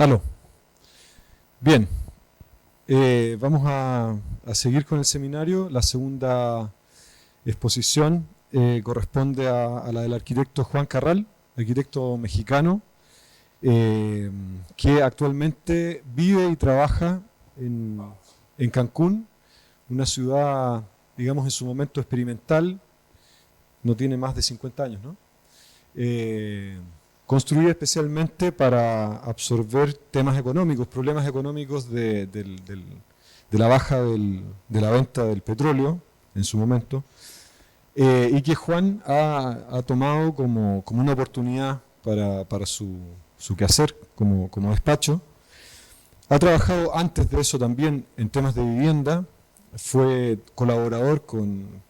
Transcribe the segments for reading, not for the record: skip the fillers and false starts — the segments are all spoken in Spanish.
Aló. Bien, vamos a seguir con el seminario. La segunda exposición corresponde a la del arquitecto Juan Carral, arquitecto mexicano, que actualmente vive y trabaja en Cancún, una ciudad, digamos, en su momento experimental, no tiene más de 50 años, ¿no? Construida especialmente para absorber temas económicos, problemas económicos de la baja de la venta del petróleo en su momento, y que Juan ha tomado como una oportunidad para su quehacer como despacho. Ha trabajado antes de eso también en temas de vivienda, fue colaborador con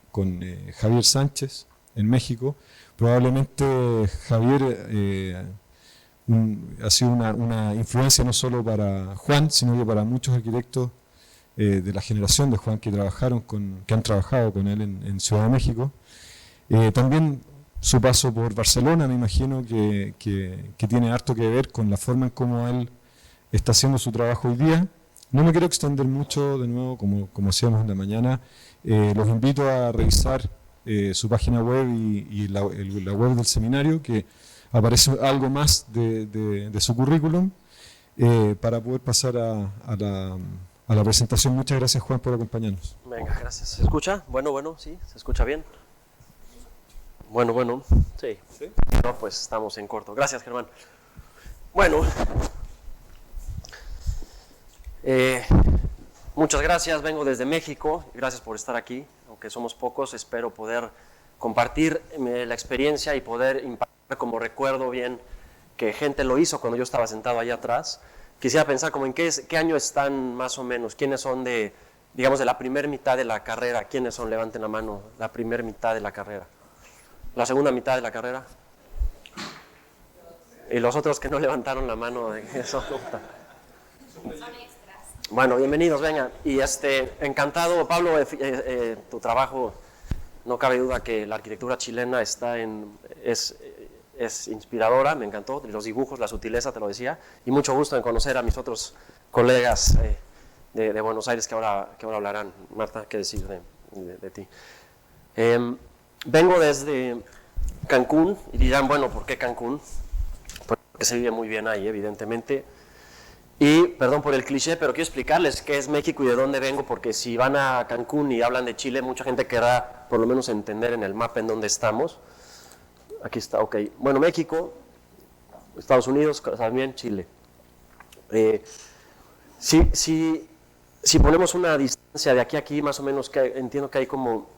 Javier Sánchez en México. Probablemente Javier ha sido una influencia no solo para Juan, sino que para muchos arquitectos de la generación de Juan que han trabajado con él en Ciudad de México. También su paso por Barcelona, me imagino que tiene harto que ver con la forma en cómo él está haciendo su trabajo hoy día. No me quiero extender mucho, de nuevo, como hacíamos en la mañana. Los invito a revisar su página web y la web del seminario, que aparece algo más de su currículum, para poder pasar a la presentación. Muchas gracias, Juan, por acompañarnos. Venga, gracias. ¿Se escucha? Bueno, sí, ¿se escucha bien? Bueno, sí. ¿Sí? No, pues estamos en corto. Gracias, Germán. Bueno, muchas gracias. Vengo desde México. Gracias por estar aquí. Aunque somos pocos, espero poder compartir la experiencia y poder impactar como recuerdo bien que gente lo hizo cuando yo estaba sentado allá atrás. Quisiera pensar como en qué año están más o menos, quiénes son de la primera mitad de la carrera, quiénes son, levanten la mano, la primera mitad de la carrera. La segunda mitad de la carrera. Y los otros que no levantaron la mano de eso. Bueno, bienvenidos, vengan. Y encantado, Pablo, tu trabajo, no cabe duda que la arquitectura chilena es inspiradora, me encantó, los dibujos, la sutileza, te lo decía, y mucho gusto en conocer a mis otros colegas de Buenos Aires que ahora hablarán. Marta, ¿qué decir de ti? Vengo desde Cancún y dirán, bueno, ¿por qué Cancún? Porque se vive muy bien ahí, evidentemente. Y, perdón por el cliché, pero quiero explicarles qué es México y de dónde vengo, porque si van a Cancún y hablan de Chile, mucha gente querrá por lo menos entender en el mapa en dónde estamos. Aquí está, ok. Bueno, México, Estados Unidos, también Chile. Si ponemos una distancia de aquí a aquí, más o menos, que entiendo que hay como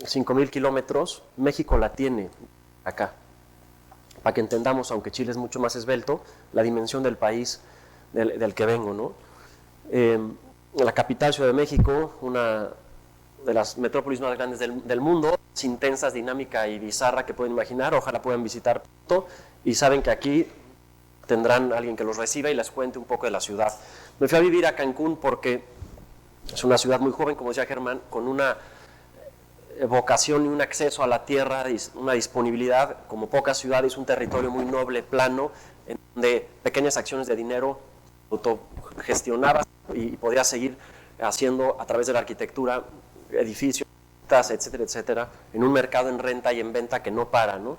5,000 kilómetros, México la tiene acá, para que entendamos, aunque Chile es mucho más esbelto, la dimensión del país del que vengo, ¿no? La capital, Ciudad de México, una de las metrópolis más grandes del mundo, intensa, dinámica y bizarra que pueden imaginar, ojalá puedan visitar pronto, y saben que aquí tendrán alguien que los reciba y les cuente un poco de la ciudad. Me fui a vivir a Cancún porque es una ciudad muy joven, como decía Germán, con una vocación y un acceso a la tierra, una disponibilidad como pocas ciudades, un territorio muy noble, plano, en donde pequeñas acciones de dinero autogestionabas y podías seguir haciendo a través de la arquitectura edificios, etcétera, etcétera, en un mercado en renta y en venta que no para, ¿no?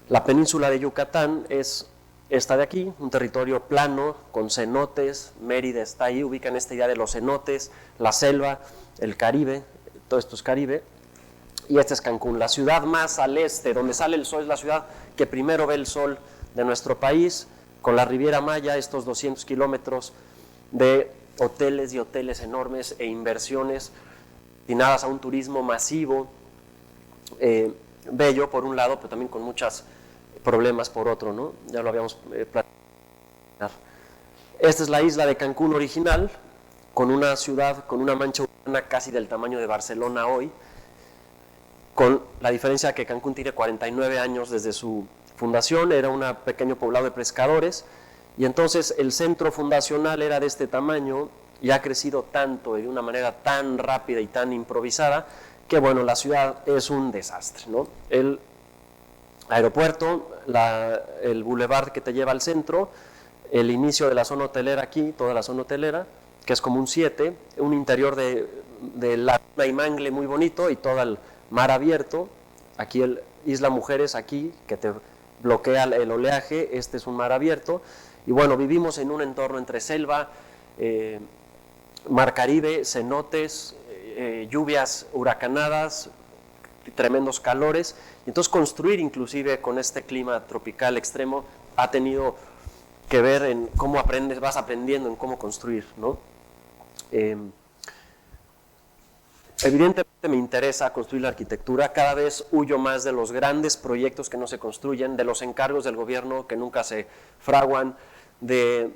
La península de Yucatán es esta de aquí, un territorio plano, con cenotes. Mérida está ahí, ubican esta idea de los cenotes, la selva, el Caribe, todo esto es Caribe. Y este es Cancún, la ciudad más al este, donde sale el sol, es la ciudad que primero ve el sol de nuestro país, con la Riviera Maya, estos 200 kilómetros de hoteles y hoteles enormes e inversiones destinadas a un turismo masivo, bello por un lado, pero también con muchos problemas por otro, ¿no? Ya lo habíamos platicado. Esta es la isla de Cancún original, con una ciudad, con una mancha urbana casi del tamaño de Barcelona hoy, con la diferencia que Cancún tiene 49 años desde su fundación, era un pequeño poblado de pescadores, y entonces el centro fundacional era de este tamaño y ha crecido tanto y de una manera tan rápida y tan improvisada que, bueno, la ciudad es un desastre, ¿no? El aeropuerto, el bulevar que te lleva al centro, el inicio de la zona hotelera aquí, toda la zona hotelera, que es como un 7, un interior de laguna y mangle muy bonito y todo el mar abierto. Aquí el Isla Mujeres, aquí, que te bloquea el oleaje, este es un mar abierto. Y bueno, vivimos en un entorno entre selva, mar Caribe, cenotes, lluvias huracanadas, tremendos calores. Entonces construir inclusive con este clima tropical extremo ha tenido que ver en cómo aprendes, vas aprendiendo en cómo construir, ¿no? Evidentemente me interesa construir la arquitectura, cada vez huyo más de los grandes proyectos que no se construyen, de los encargos del gobierno que nunca se fraguan, del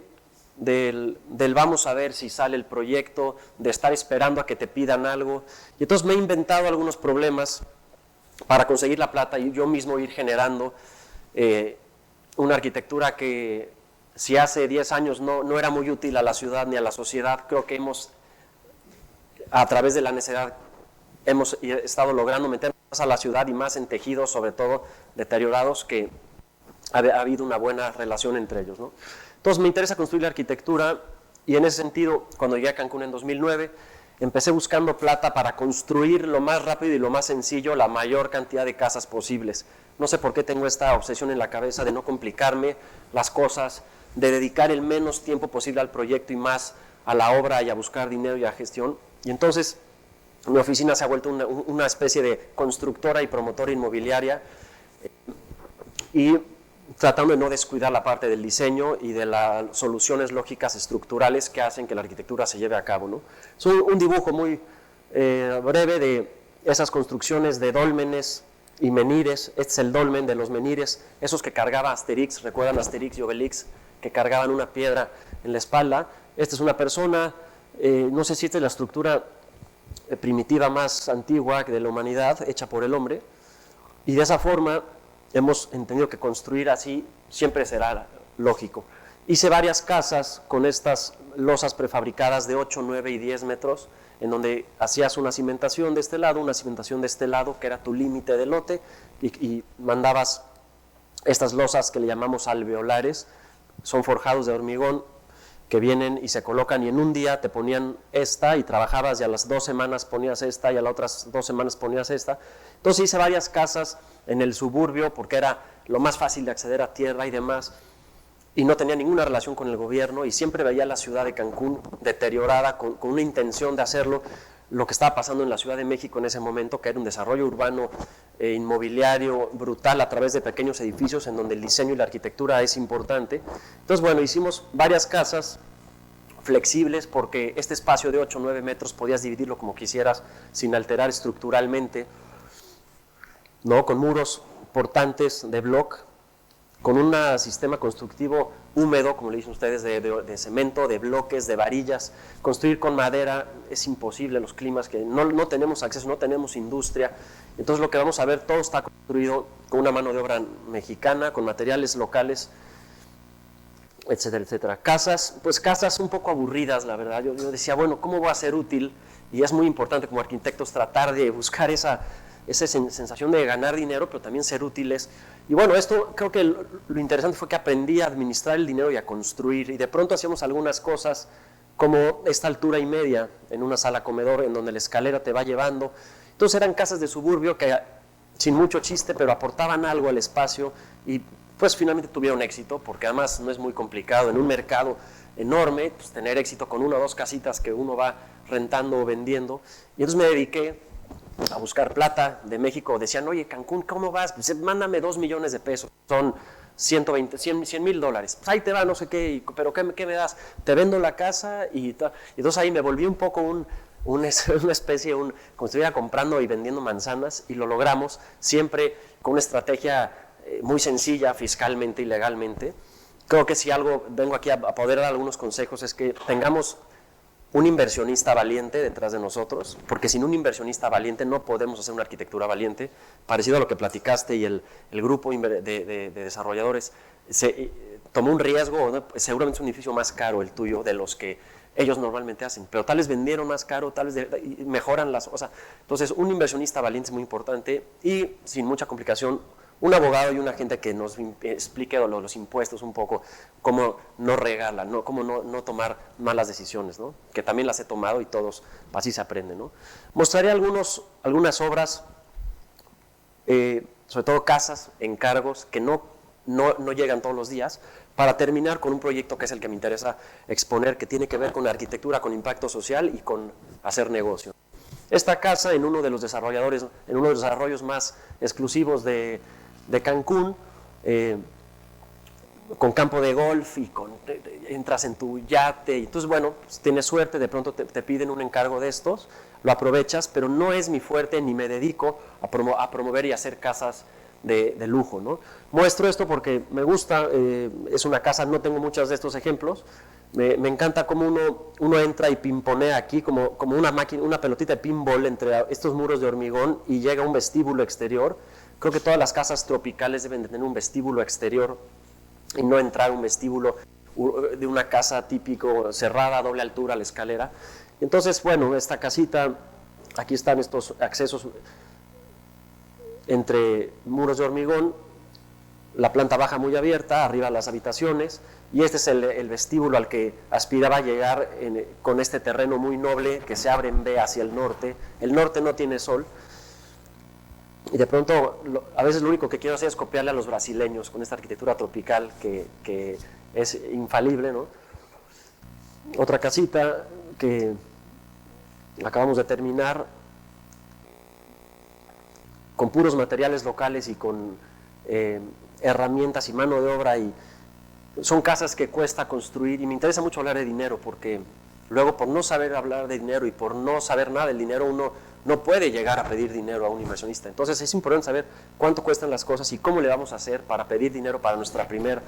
vamos a ver si sale el proyecto, de estar esperando a que te pidan algo. Y entonces me he inventado algunos problemas para conseguir la plata y yo mismo ir generando una arquitectura que si hace 10 años no era muy útil a la ciudad ni a la sociedad, creo que a través de la necesidad hemos estado logrando meter más a la ciudad y más en tejidos, sobre todo deteriorados, que ha habido una buena relación entre ellos, ¿no? Entonces me interesa construir la arquitectura y en ese sentido, cuando llegué a Cancún en 2009, empecé buscando plata para construir lo más rápido y lo más sencillo, la mayor cantidad de casas posibles. No sé por qué tengo esta obsesión en la cabeza de no complicarme las cosas, de dedicar el menos tiempo posible al proyecto y más a la obra y a buscar dinero y a gestión. Y entonces mi oficina se ha vuelto una especie de constructora y promotora inmobiliaria y tratando de no descuidar la parte del diseño y de las soluciones lógicas estructurales que hacen que la arquitectura se lleve a cabo, ¿no? Es un dibujo muy breve de esas construcciones de dólmenes y menires. Este es el dolmen de los menires, esos que cargaba Asterix, ¿recuerdan Asterix y Obelix? Que cargaban una piedra en la espalda. Esta es una persona, no sé si esta es la estructura primitiva más antigua de la humanidad, hecha por el hombre, y de esa forma hemos entendido que construir así siempre será lógico. Hice varias casas con estas losas prefabricadas de 8, 9 y 10 metros, en donde hacías una cimentación de este lado, una cimentación de este lado, que era tu límite de lote, y mandabas estas losas que le llamamos alveolares, son forjados de hormigón, que vienen y se colocan y en un día te ponían esta y trabajabas y a las 2 semanas ponías esta y a las otras 2 semanas ponías esta. Entonces hice varias casas en el suburbio porque era lo más fácil de acceder a tierra y demás y no tenía ninguna relación con el gobierno y siempre veía la ciudad de Cancún deteriorada con una intención de hacerlo, lo que estaba pasando en la Ciudad de México en ese momento, que era un desarrollo urbano inmobiliario brutal a través de pequeños edificios en donde el diseño y la arquitectura es importante. Entonces, bueno, hicimos varias casas flexibles porque este espacio de 8 o 9 metros podías dividirlo como quisieras sin alterar estructuralmente, ¿no? Con muros portantes de bloc, con un sistema constructivo húmedo, como le dicen ustedes, de cemento, de bloques, de varillas. Construir con madera es imposible en los climas que no tenemos acceso, no tenemos industria. Entonces lo que vamos a ver, todo está construido con una mano de obra mexicana, con materiales locales, etcétera, etcétera. Casas, pues casas un poco aburridas, la verdad. Yo decía, bueno, ¿cómo va a ser útil? Y es muy importante como arquitectos tratar de buscar esa sensación de ganar dinero, pero también ser útiles. Y bueno, esto creo que lo interesante fue que aprendí a administrar el dinero y a construir, y de pronto hacíamos algunas cosas como esta altura y media en una sala comedor en donde la escalera te va llevando. Entonces eran casas de suburbio que sin mucho chiste, pero aportaban algo al espacio y pues finalmente tuvieron éxito, porque además no es muy complicado en un mercado enorme, pues tener éxito con 1 o 2 casitas que uno va rentando o vendiendo. Y entonces me dediqué a buscar plata de México. Decían, oye, Cancún, ¿cómo vas? Pues, mándame 2 millones de pesos, son 100,000 dólares. Pues ahí te va, no sé qué, pero ¿qué me das? Te vendo la casa y entonces ahí me volví un poco una especie, como si estuviera comprando y vendiendo manzanas, y lo logramos siempre con una estrategia muy sencilla fiscalmente y legalmente. Creo que si algo vengo aquí a poder dar algunos consejos es que tengamos un inversionista valiente detrás de nosotros, porque sin un inversionista valiente no podemos hacer una arquitectura valiente, parecido a lo que platicaste, y el grupo de desarrolladores tomó un riesgo, ¿no? Seguramente es un edificio más caro el tuyo de los que ellos normalmente hacen, pero tal vez vendieron más caro, tal vez mejoran las cosas. Entonces un inversionista valiente es muy importante y sin mucha complicación un abogado y una gente que nos explique los impuestos un poco, cómo no regarla, cómo no tomar malas decisiones, ¿no? Que también las he tomado y todos, así se aprende, ¿no? Mostraré algunas obras, sobre todo casas, encargos, que no llegan todos los días, para terminar con un proyecto que es el que me interesa exponer, que tiene que ver con arquitectura, con impacto social y con hacer negocio. Esta casa, en uno de los desarrollos más exclusivos de Cancún, con campo de golf y entras en tu yate, y entonces bueno, pues tienes suerte, de pronto te piden un encargo de estos, lo aprovechas, pero no es mi fuerte ni me dedico a promover y hacer casas de lujo, ¿no? Muestro esto porque me gusta, es una casa, no tengo muchos de estos ejemplos, me encanta cómo uno entra y pimponea aquí como una pelotita de pinball entre estos muros de hormigón y llega a un vestíbulo exterior. Creo que todas las casas tropicales deben de tener un vestíbulo exterior y no entrar a un vestíbulo de una casa típico cerrada, a doble altura, la escalera. Entonces, bueno, esta casita, aquí están estos accesos entre muros de hormigón, la planta baja muy abierta, arriba las habitaciones, y este es el vestíbulo al que aspiraba a llegar con este terreno muy noble que se abre en V hacia el norte. El norte no tiene sol, y de pronto a veces lo único que quiero hacer es copiarle a los brasileños con esta arquitectura tropical que es infalible, ¿no? Otra casita que acabamos de terminar, con puros materiales locales y con herramientas y mano de obra, y son casas que cuesta construir, y me interesa mucho hablar de dinero porque luego, por no saber hablar de dinero y por no saber nada del dinero, uno no puede llegar a pedir dinero a un inversionista. Entonces es importante saber cuánto cuestan las cosas y cómo le vamos a hacer para pedir dinero para nuestra primera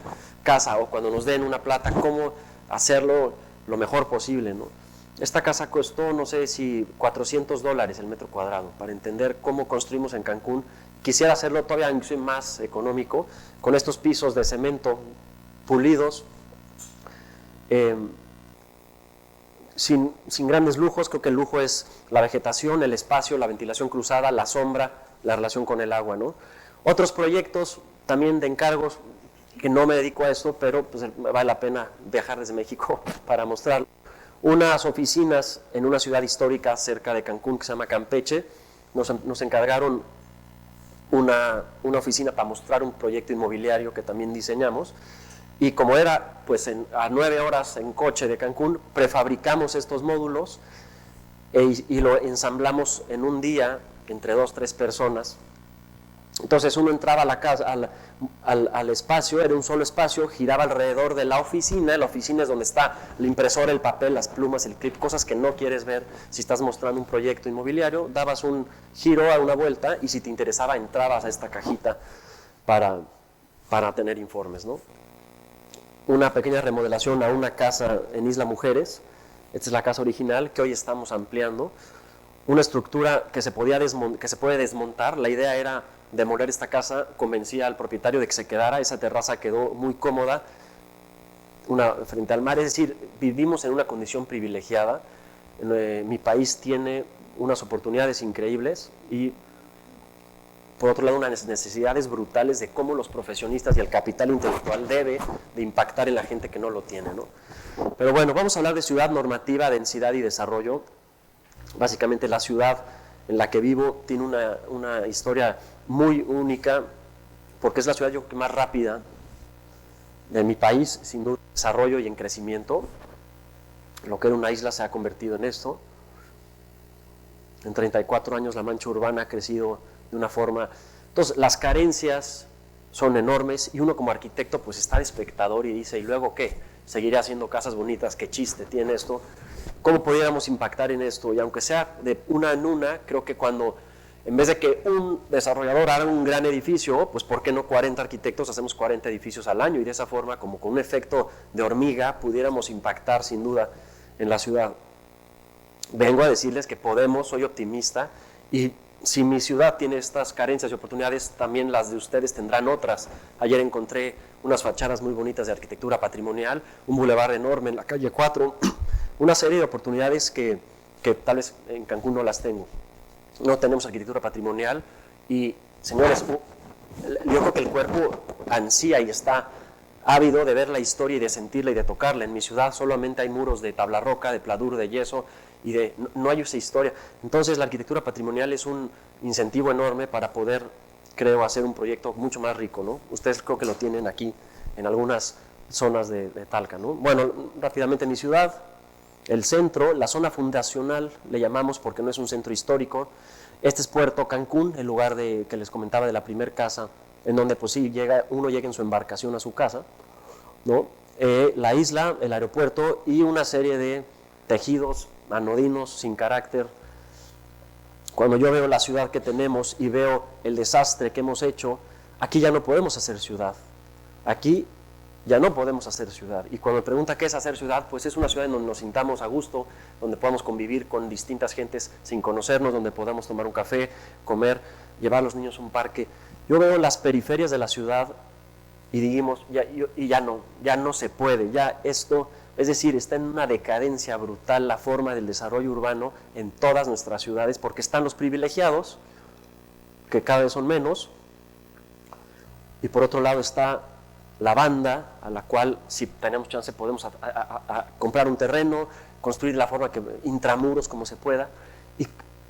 casa, o cuando nos den una plata, cómo hacerlo lo mejor posible, ¿no? Esta casa costó, no sé si $400 el metro cuadrado, para entender cómo construimos en Cancún. Quisiera hacerlo todavía más económico, con estos pisos de cemento pulidos, sin grandes lujos. Creo que el lujo es la vegetación, el espacio, la ventilación cruzada, la sombra, la relación con el agua, ¿no? Otros proyectos también de encargos, que no me dedico a esto, pero pues vale la pena viajar desde México para mostrarlo. Unas oficinas en una ciudad histórica cerca de Cancún que se llama Campeche. Nos encargaron una oficina para mostrar un proyecto inmobiliario que también diseñamos, y como era pues a 9 horas en coche de Cancún, prefabricamos estos módulos y lo ensamblamos en un día entre 2 o 3 personas. Entonces uno entraba a la casa, al espacio, era un solo espacio, giraba alrededor de la oficina es donde está la impresora, el papel, las plumas, el clip, cosas que no quieres ver si estás mostrando un proyecto inmobiliario. Dabas un giro a una vuelta y si te interesaba entrabas a esta cajita para tener informes, ¿no? Una pequeña remodelación a una casa en Isla Mujeres. Esta es la casa original que hoy estamos ampliando. Una estructura que se puede desmontar. La idea era demoler esta casa, convencía al propietario de que se quedara. Esa terraza quedó muy cómoda, frente al mar, es decir, vivimos en una condición privilegiada. Mi país tiene unas oportunidades increíbles y, por otro lado, unas necesidades brutales de cómo los profesionistas y el capital intelectual debe de impactar en la gente que no lo tiene, ¿no? Pero bueno, vamos a hablar de ciudad normativa, densidad y desarrollo. Básicamente la ciudad en la que vivo tiene una historia muy única, porque es la ciudad más rápida de mi país, sin duda, en desarrollo y en crecimiento. Lo que era una isla se ha convertido en esto. En 34 años la mancha urbana ha crecido de una forma. Entonces las carencias son enormes y uno como arquitecto pues está de espectador y dice, ¿y luego qué? ¿Seguiré haciendo casas bonitas? ¿Qué chiste tiene esto? ¿Cómo pudiéramos impactar en esto? Y aunque sea de una en una, creo que cuando, en vez de que un desarrollador haga un gran edificio, pues ¿por qué no 40 arquitectos hacemos 40 edificios al año? Y de esa forma, como con un efecto de hormiga, pudiéramos impactar sin duda en la ciudad. Vengo a decirles que podemos, soy optimista, y si mi ciudad tiene estas carencias y oportunidades, también las de ustedes tendrán otras. Ayer encontré unas fachadas muy bonitas de arquitectura patrimonial, un bulevar enorme en la calle 4, una serie de oportunidades que tal vez en Cancún no las tengo. No tenemos arquitectura patrimonial y, señores, yo creo que el cuerpo ansía y está ávido de ver la historia y de sentirla y de tocarla. En mi ciudad solamente hay muros de tabla roca, de pladur, de yeso, y no hay esa historia. Entonces la arquitectura patrimonial es un incentivo enorme para poder, creo, hacer un proyecto mucho más rico, ¿no? Ustedes creo que lo tienen aquí en algunas zonas de Talca, ¿no? Bueno, rápidamente, en mi ciudad, el centro, la zona fundacional, le llamamos porque no es un centro histórico. Este es Puerto Cancún, el lugar que les comentaba de la primer casa, en donde pues sí, uno llega en su embarcación a su casa, ¿no? La isla, el aeropuerto y una serie de tejidos anodinos sin carácter. Cuando yo veo la ciudad que tenemos y veo el desastre que hemos hecho, aquí ya no podemos hacer ciudad. Aquí ya no podemos hacer ciudad. Y cuando me pregunta qué es hacer ciudad, pues es una ciudad en donde nos sintamos a gusto, donde podamos convivir con distintas gentes sin conocernos, donde podamos tomar un café, comer, llevar a los niños a un parque. Yo veo las periferias de la ciudad y digamos, ya no se puede, ya esto, es decir, está en una decadencia brutal la forma del desarrollo urbano en todas nuestras ciudades, porque están los privilegiados, que cada vez son menos, y por otro lado está la banda, a la cual si tenemos chance podemos comprar un terreno, construir la forma que intramuros como se pueda,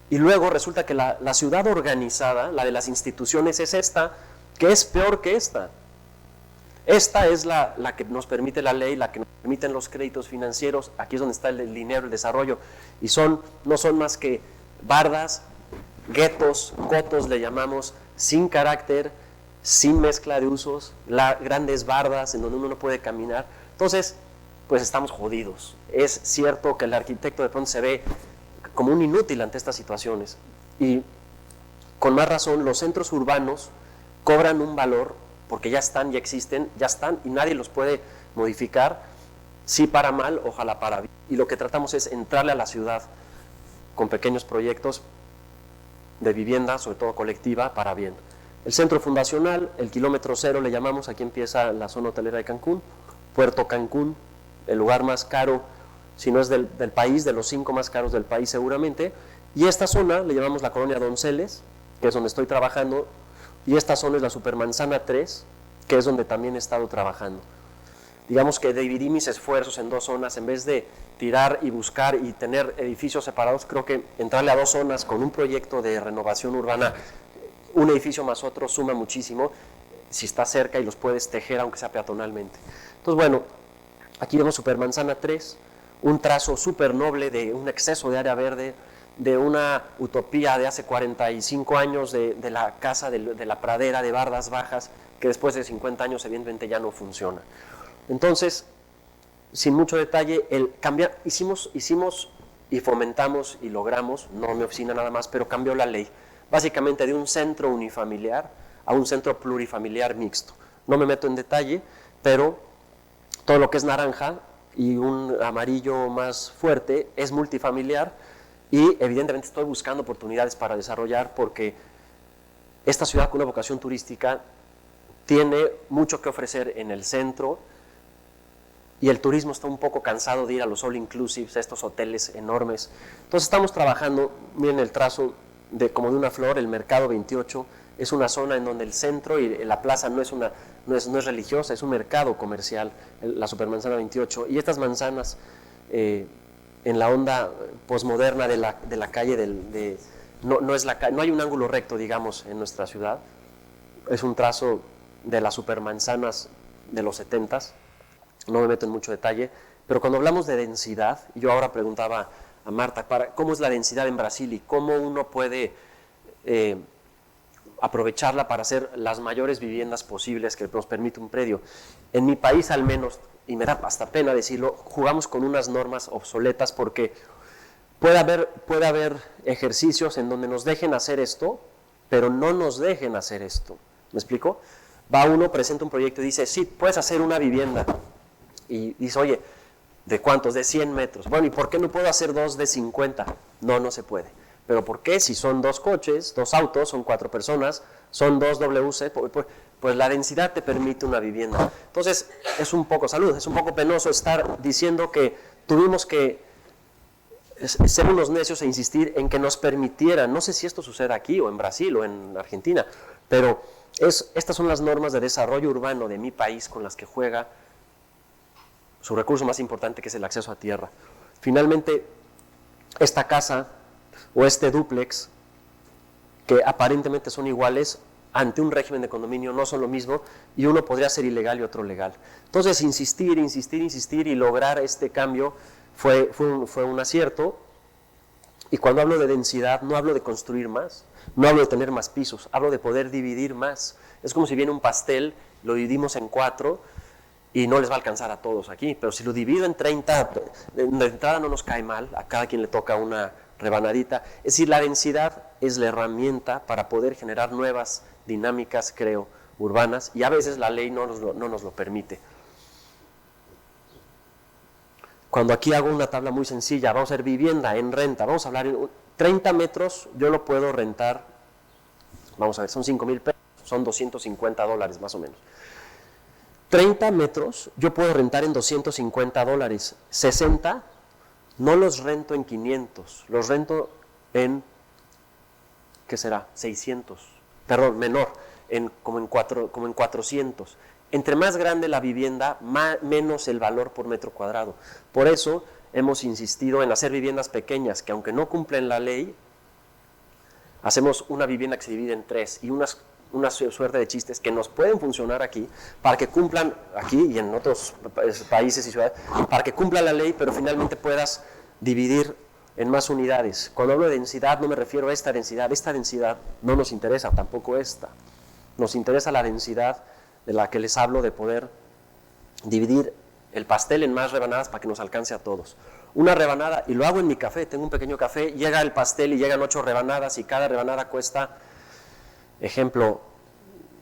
y luego resulta que la ciudad organizada, la de las instituciones, es esta, que es peor que esta. Esta es la que nos permite la ley, la que nos permiten los créditos financieros, aquí es donde está el dinero, el desarrollo, y no son más que bardas, guetos, cotos le llamamos, sin carácter, sin mezcla de usos, grandes bardas en donde uno no puede caminar. Entonces, pues estamos jodidos. Es cierto que el arquitecto de pronto se ve como un inútil ante estas situaciones. Y con más razón, los centros urbanos cobran un valor porque ya están, ya existen, ya están y nadie los puede modificar. Sí para mal, ojalá para bien. Y lo que tratamos es entrarle a la ciudad con pequeños proyectos de vivienda, sobre todo colectiva, para bien. El centro fundacional, el kilómetro cero le llamamos, aquí empieza la zona hotelera de Cancún, Puerto Cancún, el lugar más caro, si no es del país, de los 5 más caros del país seguramente, y esta zona le llamamos la colonia Donceles, que es donde estoy trabajando, y esta zona es la Supermanzana 3, que es donde también he estado trabajando. Digamos que dividí mis esfuerzos en 2 zonas, en vez de tirar y buscar y tener edificios separados, creo que entrarle a 2 zonas con un proyecto de renovación urbana, un edificio más otro, suma muchísimo si está cerca y los puedes tejer aunque sea peatonalmente. Entonces, bueno, aquí vemos Supermanzana 3, un trazo súper noble de un exceso de área verde, de una utopía de hace 45 años de la casa de la pradera de bardas bajas, que después de 50 años evidentemente ya no funciona. Entonces, sin mucho detalle, hicimos y fomentamos y logramos, no mi oficina nada más, pero cambió la ley, básicamente de un centro unifamiliar a un centro plurifamiliar mixto. No me meto en detalle, pero todo lo que es naranja y un amarillo más fuerte es multifamiliar y evidentemente estoy buscando oportunidades para desarrollar porque esta ciudad con una vocación turística tiene mucho que ofrecer en el centro y el turismo está un poco cansado de ir a los all inclusives, a estos hoteles enormes. Entonces estamos trabajando, miren el trazo como de una flor, el Mercado 28 es una zona en donde el centro y la plaza no es religiosa, es un mercado comercial, la Supermanzana 28, y estas manzanas en la onda posmoderna de la calle, no hay un ángulo recto, digamos, en nuestra ciudad, es un trazo de las supermanzanas de los 70s, no me meto en mucho detalle, pero cuando hablamos de densidad, yo ahora preguntaba a Marta, ¿cómo es la densidad en Brasil y cómo uno puede aprovecharla para hacer las mayores viviendas posibles que nos permite un predio? En mi país al menos, y me da hasta pena decirlo, jugamos con unas normas obsoletas porque puede haber ejercicios en donde nos dejen hacer esto, pero no nos dejen hacer esto. ¿Me explico? Va uno, presenta un proyecto y dice, sí, puedes hacer una vivienda. Y dice, oye, ¿de cuántos? De 100 metros. Bueno, ¿y por qué no puedo hacer 2 de 50? No se puede. ¿Pero por qué? Si son 2 coches, 2 autos, son 4 personas, son 2 WC, pues la densidad te permite una vivienda. Entonces, es un poco penoso estar diciendo que tuvimos que ser unos necios e insistir en que nos permitieran, no sé si esto sucede aquí o en Brasil o en Argentina, pero estas son las normas de desarrollo urbano de mi país con las que juega su recurso más importante, que es el acceso a tierra. Finalmente, esta casa o este dúplex, que aparentemente son iguales, ante un régimen de condominio no son lo mismo, y uno podría ser ilegal y otro legal. Entonces, insistir y lograr este cambio fue un acierto. Y cuando hablo de densidad, no hablo de construir más, no hablo de tener más pisos, hablo de poder dividir más. Es como si viene un pastel, lo dividimos en 4 y no les va a alcanzar a todos aquí, pero si lo divido en 30, de entrada no nos cae mal, a cada quien le toca una rebanadita. Es decir, la densidad es la herramienta para poder generar nuevas dinámicas, creo, urbanas, y a veces la ley no nos lo permite. Cuando aquí hago una tabla muy sencilla, vamos a ver vivienda en renta, vamos a hablar en 30 metros, yo lo puedo rentar, vamos a ver, son 5,000 pesos, son $250 más o menos. 30 metros yo puedo rentar en $250, 60 no los rento en 500, los rento en, ¿qué será? 600, perdón, menor, como en 400. Entre más grande la vivienda, menos el valor por metro cuadrado. Por eso hemos insistido en hacer viviendas pequeñas, que aunque no cumplen la ley, hacemos una vivienda que se divide en 3 y una suerte de chistes que nos pueden funcionar aquí, para que cumplan aquí y en otros países y ciudades, para que cumpla la ley, pero finalmente puedas dividir en más unidades. Cuando hablo de densidad no me refiero a esta densidad no nos interesa, tampoco esta. Nos interesa la densidad de la que les hablo, de poder dividir el pastel en más rebanadas para que nos alcance a todos. Una rebanada, y lo hago en mi café, tengo un pequeño café, llega el pastel y llegan 8 rebanadas y cada rebanada cuesta, ejemplo,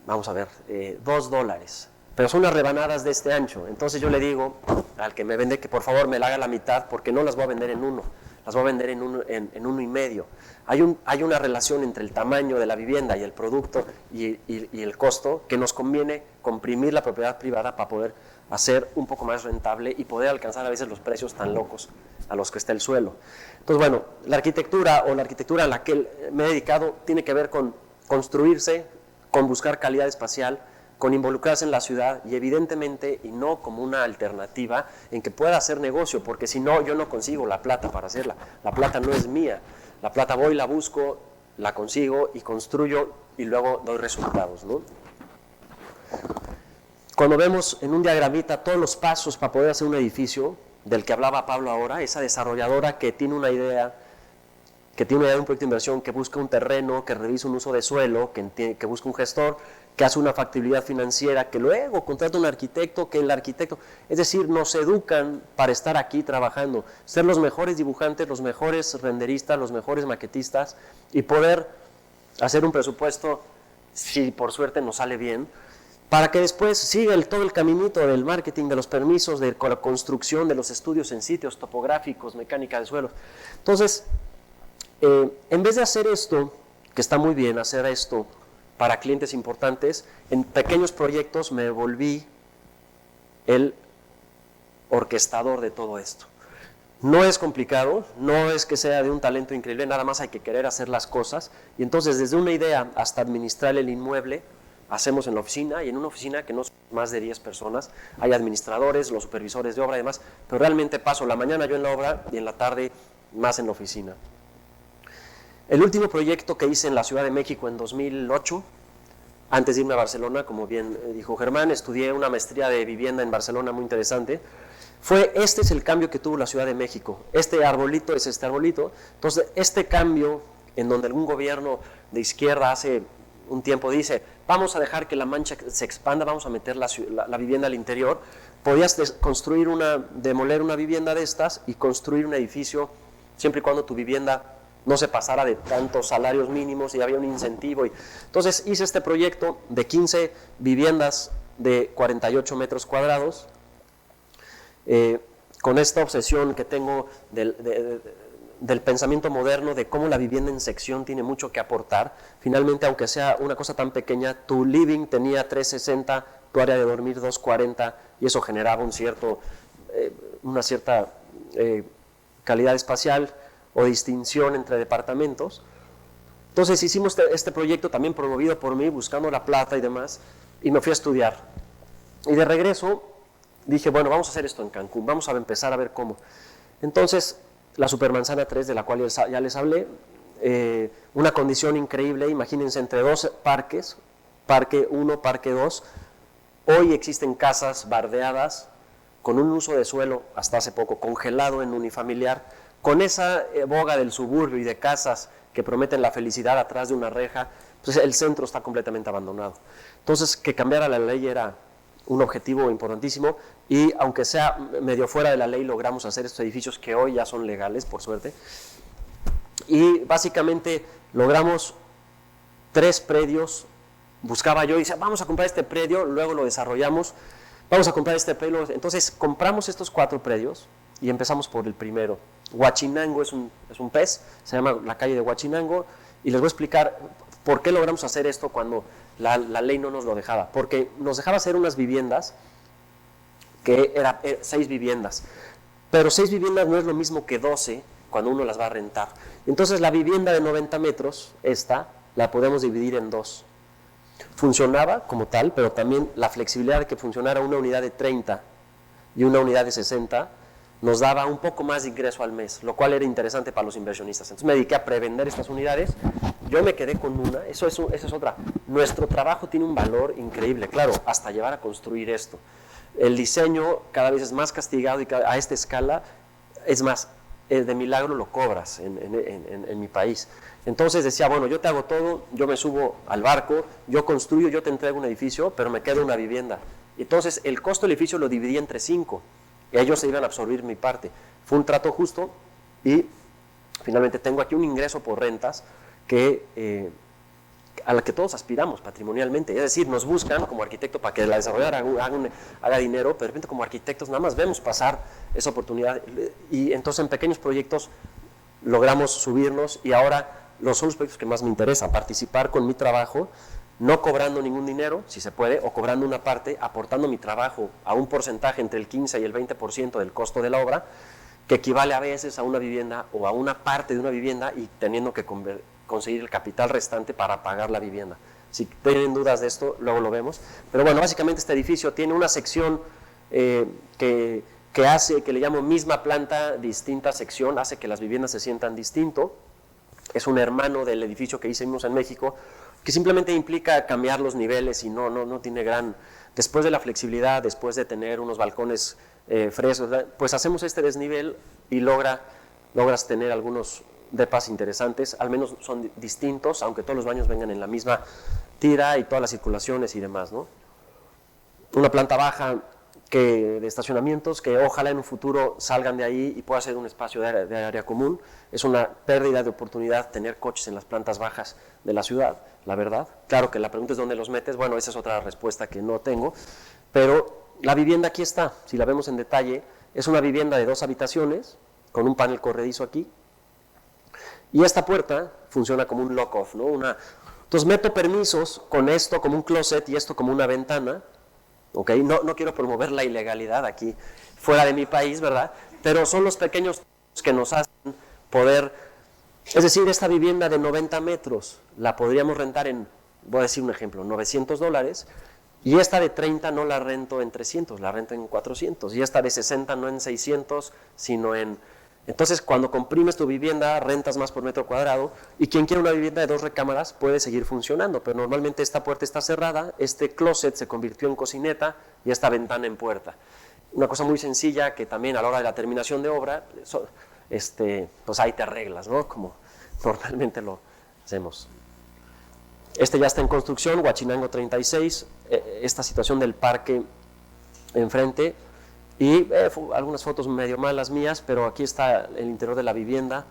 vamos a ver, $2, pero son unas rebanadas de este ancho. Entonces yo le digo al que me vende que por favor me la haga la mitad, porque no las voy a vender en 1, las voy a vender en 1,5. Hay una relación entre el tamaño de la vivienda y el producto y el costo, que nos conviene comprimir la propiedad privada para poder hacer un poco más rentable y poder alcanzar a veces los precios tan locos a los que está el suelo. Entonces, bueno, la arquitectura a la que me he dedicado tiene que ver con construirse, con buscar calidad espacial, con involucrarse en la ciudad y evidentemente, y no como una alternativa en que pueda hacer negocio, porque si no, yo no consigo la plata para hacerla. La plata no es mía. La plata voy, la busco, la consigo y construyo y luego doy resultados, ¿no? Cuando vemos en un diagramita todos los pasos para poder hacer un edificio, del que hablaba Pablo ahora, esa desarrolladora que tiene una idea de un proyecto de inversión, que busca un terreno, que revisa un uso de suelo, que busca un gestor, que hace una factibilidad financiera, que luego contrata un arquitecto, que el arquitecto, es decir, nos educan para estar aquí trabajando, ser los mejores dibujantes, los mejores renderistas, los mejores maquetistas y poder hacer un presupuesto, si por suerte nos sale bien, para que después siga todo el caminito del marketing, de los permisos, de la construcción, de los estudios en sitios topográficos, mecánica de suelos. Entonces, en vez de hacer esto, que está muy bien hacer esto para clientes importantes, en pequeños proyectos me volví el orquestador de todo esto. No es complicado, no es que sea de un talento increíble, nada más hay que querer hacer las cosas, y entonces desde una idea hasta administrar el inmueble, hacemos en la oficina, y en una oficina que no son más de 10 personas, hay administradores, los supervisores de obra y demás, pero realmente paso la mañana yo en la obra y en la tarde más en la oficina. El último proyecto que hice en la Ciudad de México en 2008, antes de irme a Barcelona, como bien dijo Germán, estudié una maestría de vivienda en Barcelona muy interesante. Este es el cambio que tuvo la Ciudad de México. Este arbolito es este arbolito. Entonces, este cambio, en donde algún gobierno de izquierda hace un tiempo dice, vamos a dejar que la mancha se expanda, vamos a meter la vivienda al interior, podías demoler una vivienda de estas y construir un edificio, siempre y cuando tu vivienda no se pasara de tantos salarios mínimos y había un incentivo. Entonces hice este proyecto de 15 viviendas de 48 metros cuadrados, con esta obsesión que tengo del pensamiento moderno, de cómo la vivienda en sección tiene mucho que aportar. Finalmente, aunque sea una cosa tan pequeña, tu living tenía 360, tu área de dormir 240, y eso generaba una cierta calidad espacial. o distinción entre departamentos. Entonces hicimos este proyecto también promovido por mí, buscando la plata y demás, y me fui a estudiar. Y de regreso dije, bueno, vamos a hacer esto en Cancún, vamos a empezar a ver cómo. Entonces, la Supermanzana 3, de la cual ya les hablé, una condición increíble, imagínense, entre dos parques, Parque 1, Parque 2, hoy existen casas bardeadas, con un uso de suelo, hasta hace poco, congelado en unifamiliar, con esa boga del suburbio y de casas que prometen la felicidad atrás de una reja, pues el centro está completamente abandonado. Entonces, que cambiara la ley era un objetivo importantísimo, y aunque sea medio fuera de la ley, logramos hacer estos edificios que hoy ya son legales, por suerte, y básicamente logramos 3 predios. Buscaba yo y decía, vamos a comprar este predio, luego lo desarrollamos, vamos a comprar este predio. Entonces compramos estos 4 predios y empezamos por el primero. Huachinango es un pez, se llama la calle de Huachinango, y les voy a explicar por qué logramos hacer esto cuando la ley no nos lo dejaba. Porque nos dejaba hacer unas viviendas, que eran 6 viviendas, pero 6 viviendas no es lo mismo que 12 cuando uno las va a rentar. Entonces la vivienda de 90 metros, esta, la podemos dividir en 2. Funcionaba como tal, pero también la flexibilidad de que funcionara una unidad de 30 y una unidad de 60 nos daba un poco más de ingreso al mes, lo cual era interesante para los inversionistas. Entonces me dediqué a prevender estas unidades, yo me quedé con una, esa es otra. Nuestro trabajo tiene un valor increíble, claro, hasta llevar a construir esto. El diseño cada vez es más castigado y a esta escala, es más, de milagro lo cobras en mi país. Entonces decía, bueno, yo te hago todo, yo me subo al barco, yo construyo, yo te entrego un edificio, pero me queda una vivienda. Entonces el costo del edificio lo dividí entre 5, y ellos se iban a absorber mi parte. Fue un trato justo, y finalmente tengo aquí un ingreso por rentas a la que todos aspiramos patrimonialmente. Es decir, nos buscan como arquitecto para que la desarrolladora haga dinero, pero de repente como arquitectos nada más vemos pasar esa oportunidad, y entonces en pequeños proyectos logramos subirnos, y ahora son los proyectos que más me interesan, participar con mi trabajo, no cobrando ningún dinero, si se puede, o cobrando una parte, aportando mi trabajo a un porcentaje entre el 15 y el 20% del costo de la obra, que equivale a veces a una vivienda o a una parte de una vivienda, y teniendo que conseguir el capital restante para pagar la vivienda. Si tienen dudas de esto, luego lo vemos. Pero bueno, básicamente este edificio tiene una sección que le llamo misma planta, distinta sección, hace que las viviendas se sientan distinto. Es un hermano del edificio que hicimos en México, que simplemente implica cambiar los niveles y no tiene gran... Después de la flexibilidad, después de tener unos balcones frescos, pues hacemos este desnivel y logras tener algunos depas interesantes, al menos son distintos, aunque todos los baños vengan en la misma tira y todas las circulaciones y demás, ¿no? Una planta baja de estacionamientos que ojalá en un futuro salgan de ahí y pueda ser un espacio de área común. Es una pérdida de oportunidad tener coches en las plantas bajas de la ciudad, la verdad. Claro que la pregunta es dónde los metes, bueno, esa es otra respuesta que no tengo, pero la vivienda aquí está, si la vemos en detalle, es una vivienda de 2 habitaciones, con un panel corredizo aquí, y esta puerta funciona como un lock-off, ¿no? Entonces meto permisos con esto como un closet y esto como una ventana. Okay, no quiero promover la ilegalidad aquí fuera de mi país, ¿verdad? Pero son los pequeños que nos hacen poder, es decir, esta vivienda de 90 metros la podríamos rentar en, voy a decir un ejemplo, $900, y esta de 30 no la rento en 300, la rento en 400, y esta de 60 no en 600, sino en... Entonces, cuando comprimes tu vivienda, rentas más por metro cuadrado, y quien quiere una vivienda de 2 recámaras puede seguir funcionando, pero normalmente esta puerta está cerrada, este closet se convirtió en cocineta y esta ventana en puerta. Una cosa muy sencilla que también a la hora de la terminación de obra, pues ahí te arreglas, ¿no? Como normalmente lo hacemos. Este ya está en construcción, Huachinango 36, esta situación del parque enfrente. Y algunas fotos medio malas mías, pero aquí está el interior de la vivienda.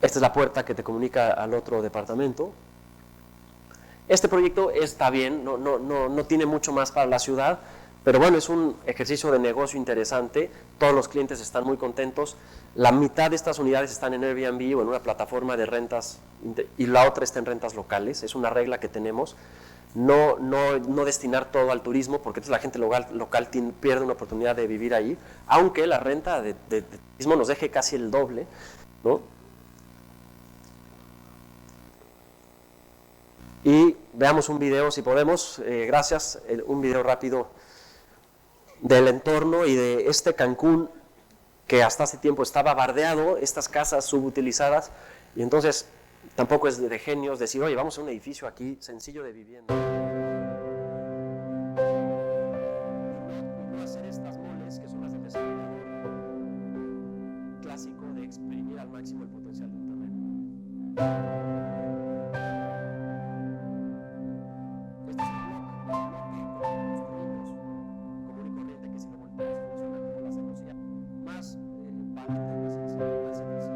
Esta es la puerta que te comunica al otro departamento. Este proyecto está bien, no tiene mucho más para la ciudad, pero bueno, es un ejercicio de negocio interesante. Todos los clientes están muy contentos. La mitad de estas unidades están en Airbnb o en una plataforma de rentas, y la otra está en rentas locales. Es una regla que tenemos. no destinar todo al turismo, porque entonces la gente local pierde una oportunidad de vivir ahí, aunque la renta de turismo nos deje casi el doble, ¿no? Y veamos un video, si podemos, gracias, un video rápido del entorno y de este Cancún que hasta hace tiempo estaba bardeado, estas casas subutilizadas, y entonces tampoco es de genios decir, oye, vamos a un edificio aquí sencillo de vivienda. Y no hacer estas moles, que son las del desarrollador clásico de exprimir al máximo el potencial de un terreno. Este es el bloque que construimos común y corriente, que si lo volteas funciona como la celosía, más paquete, más sencillo, más eficiente.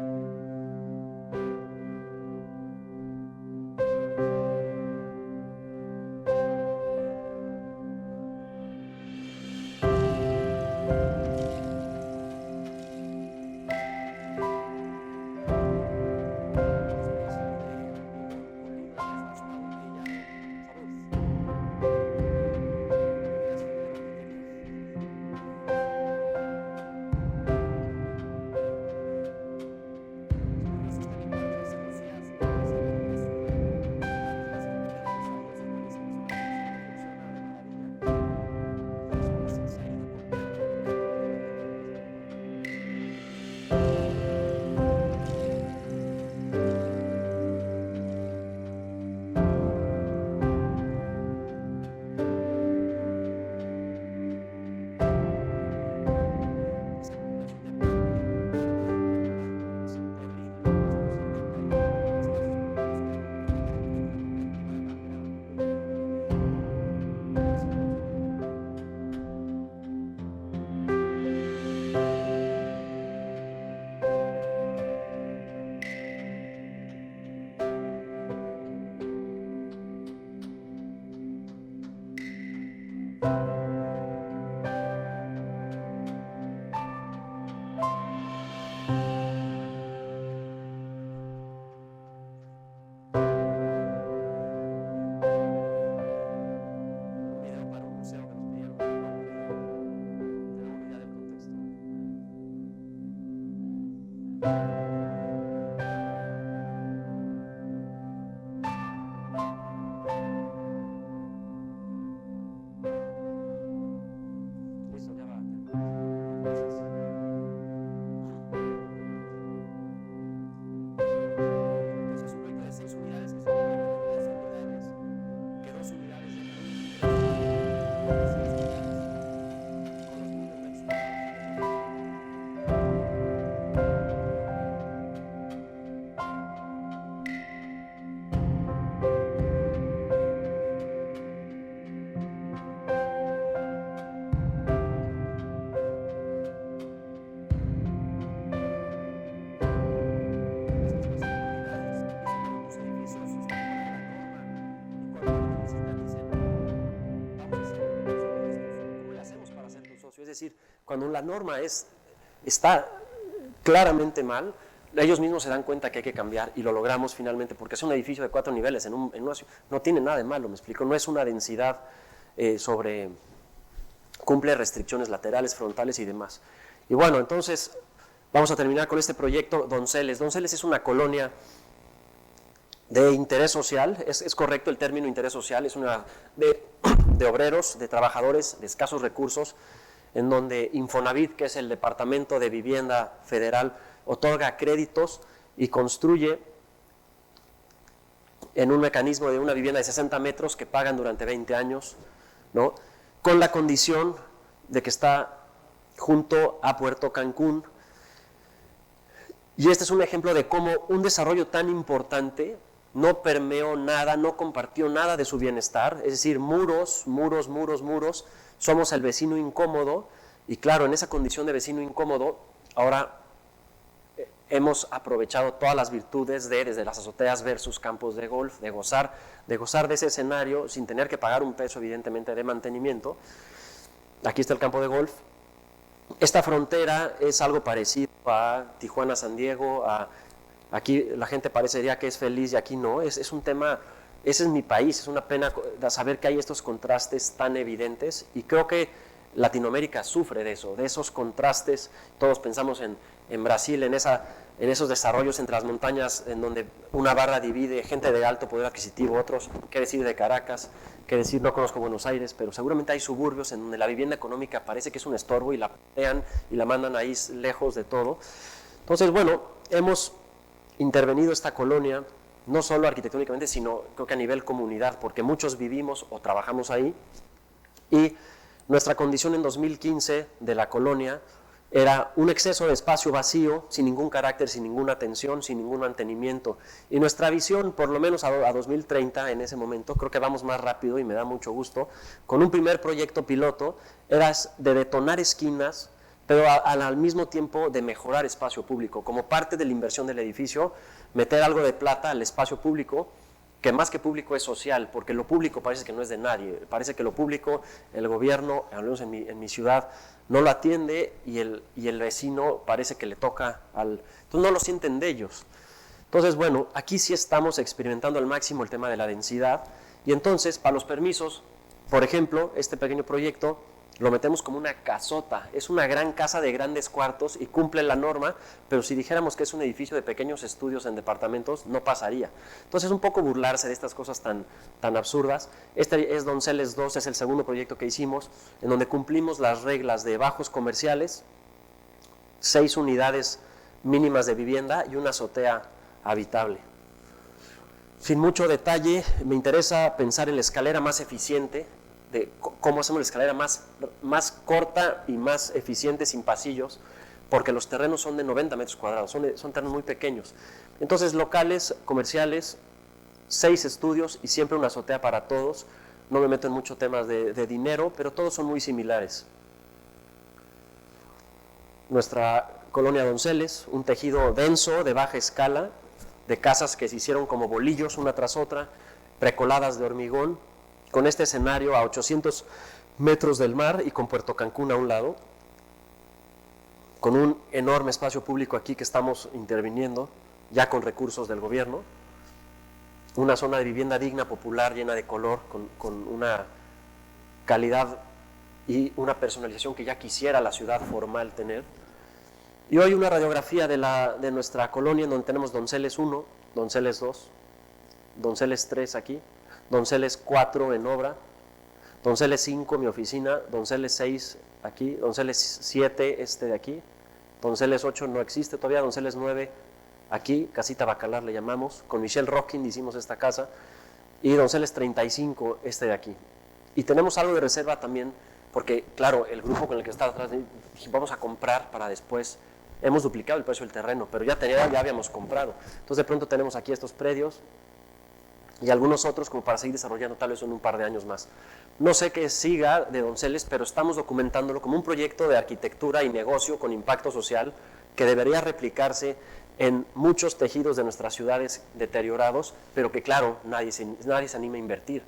Es decir, cuando la norma está claramente mal, ellos mismos se dan cuenta que hay que cambiar y lo logramos finalmente, porque es un edificio de 4 niveles en una ciudad, no tiene nada de malo, me explico, no es una densidad cumple restricciones laterales, frontales y demás. Y bueno, entonces vamos a terminar con este proyecto Donceles. Donceles es una colonia de interés social, es correcto el término interés social, es una de obreros, de trabajadores de escasos recursos, en donde Infonavit, que es el Departamento de Vivienda Federal, otorga créditos y construye en un mecanismo de una vivienda de 60 metros que pagan durante 20 años, ¿no? Con la condición de que está junto a Puerto Cancún. Y este es un ejemplo de cómo un desarrollo tan importante no permeó nada, no compartió nada de su bienestar, es decir, muros, somos el vecino incómodo, y claro, en esa condición de vecino incómodo, ahora hemos aprovechado todas las virtudes desde las azoteas ver sus campos de golf, de gozar de ese escenario sin tener que pagar un peso evidentemente de mantenimiento. Aquí está el campo de golf. Esta frontera es algo parecido a Tijuana, San Diego, aquí la gente parecería que es feliz y aquí no, es un tema ese es mi país, es una pena saber que hay estos contrastes tan evidentes y creo que Latinoamérica sufre de eso, de esos contrastes. Todos pensamos en Brasil, en esos desarrollos entre las montañas en donde una barra divide gente de alto poder adquisitivo, otros, qué decir de Caracas, qué decir, no conozco Buenos Aires, pero seguramente hay suburbios en donde la vivienda económica parece que es un estorbo y la patean y la mandan ahí lejos de todo. Entonces, bueno, hemos intervenido esta colonia, no solo arquitectónicamente, sino creo que a nivel comunidad, porque muchos vivimos o trabajamos ahí, y nuestra condición en 2015 de la colonia era un exceso de espacio vacío, sin ningún carácter, sin ninguna atención, sin ningún mantenimiento. Y nuestra visión, por lo menos a 2030, en ese momento, creo que vamos más rápido y me da mucho gusto, con un primer proyecto piloto, era de detonar esquinas, pero al mismo tiempo de mejorar espacio público. Como parte de la inversión del edificio, meter algo de plata al espacio público, que más que público es social, porque lo público parece que no es de nadie, parece que lo público, el gobierno, al menos en mi ciudad, no lo atiende y el vecino parece que le toca entonces no lo sienten de ellos. Entonces, bueno, aquí sí estamos experimentando al máximo el tema de la densidad, y entonces, para los permisos, por ejemplo, este pequeño proyecto, lo metemos como una casota, es una gran casa de grandes cuartos y cumple la norma, pero si dijéramos que es un edificio de pequeños estudios en departamentos, no pasaría. Entonces es un poco burlarse de estas cosas tan absurdas. Este es Donceles 2, es el segundo proyecto que hicimos, en donde cumplimos las reglas de bajos comerciales, 6 unidades mínimas de vivienda y una azotea habitable. Sin mucho detalle, me interesa pensar en la escalera más eficiente, de cómo hacemos la escalera más corta y más eficiente sin pasillos, porque los terrenos son de 90 metros cuadrados, son terrenos muy pequeños. Entonces, locales, comerciales, 6 estudios y siempre una azotea para todos. No me meto en muchos temas de dinero, pero todos son muy similares. Nuestra colonia Donceles, un tejido denso, de baja escala, de casas que se hicieron como bolillos una tras otra, precoladas de hormigón, con este escenario a 800 metros del mar y con Puerto Cancún a un lado, con un enorme espacio público aquí que estamos interviniendo, ya con recursos del gobierno, una zona de vivienda digna, popular, llena de color, con una calidad y una personalización que ya quisiera la ciudad formal tener. Y hoy una radiografía de nuestra colonia, en donde tenemos Donceles 1, Donceles 2, Donceles 3 aquí, Donceles 4 en obra, Donceles 5 mi oficina, Donceles 6 aquí, Donceles 7 este de aquí, Donceles 8 no existe todavía, Donceles 9 aquí, Casita Bacalar le llamamos, con Michelle Rocking hicimos esta casa, y Donceles 35 este de aquí. Y tenemos algo de reserva también, porque claro, el grupo con el que está atrás, vamos a comprar para después, hemos duplicado el precio del terreno, pero ya habíamos comprado. Entonces de pronto tenemos aquí estos predios, y algunos otros como para seguir desarrollando tal vez en un par de años más. No sé qué siga de Donceles, pero estamos documentándolo como un proyecto de arquitectura y negocio con impacto social que debería replicarse en muchos tejidos de nuestras ciudades deteriorados, pero que claro, nadie se anima a invertir,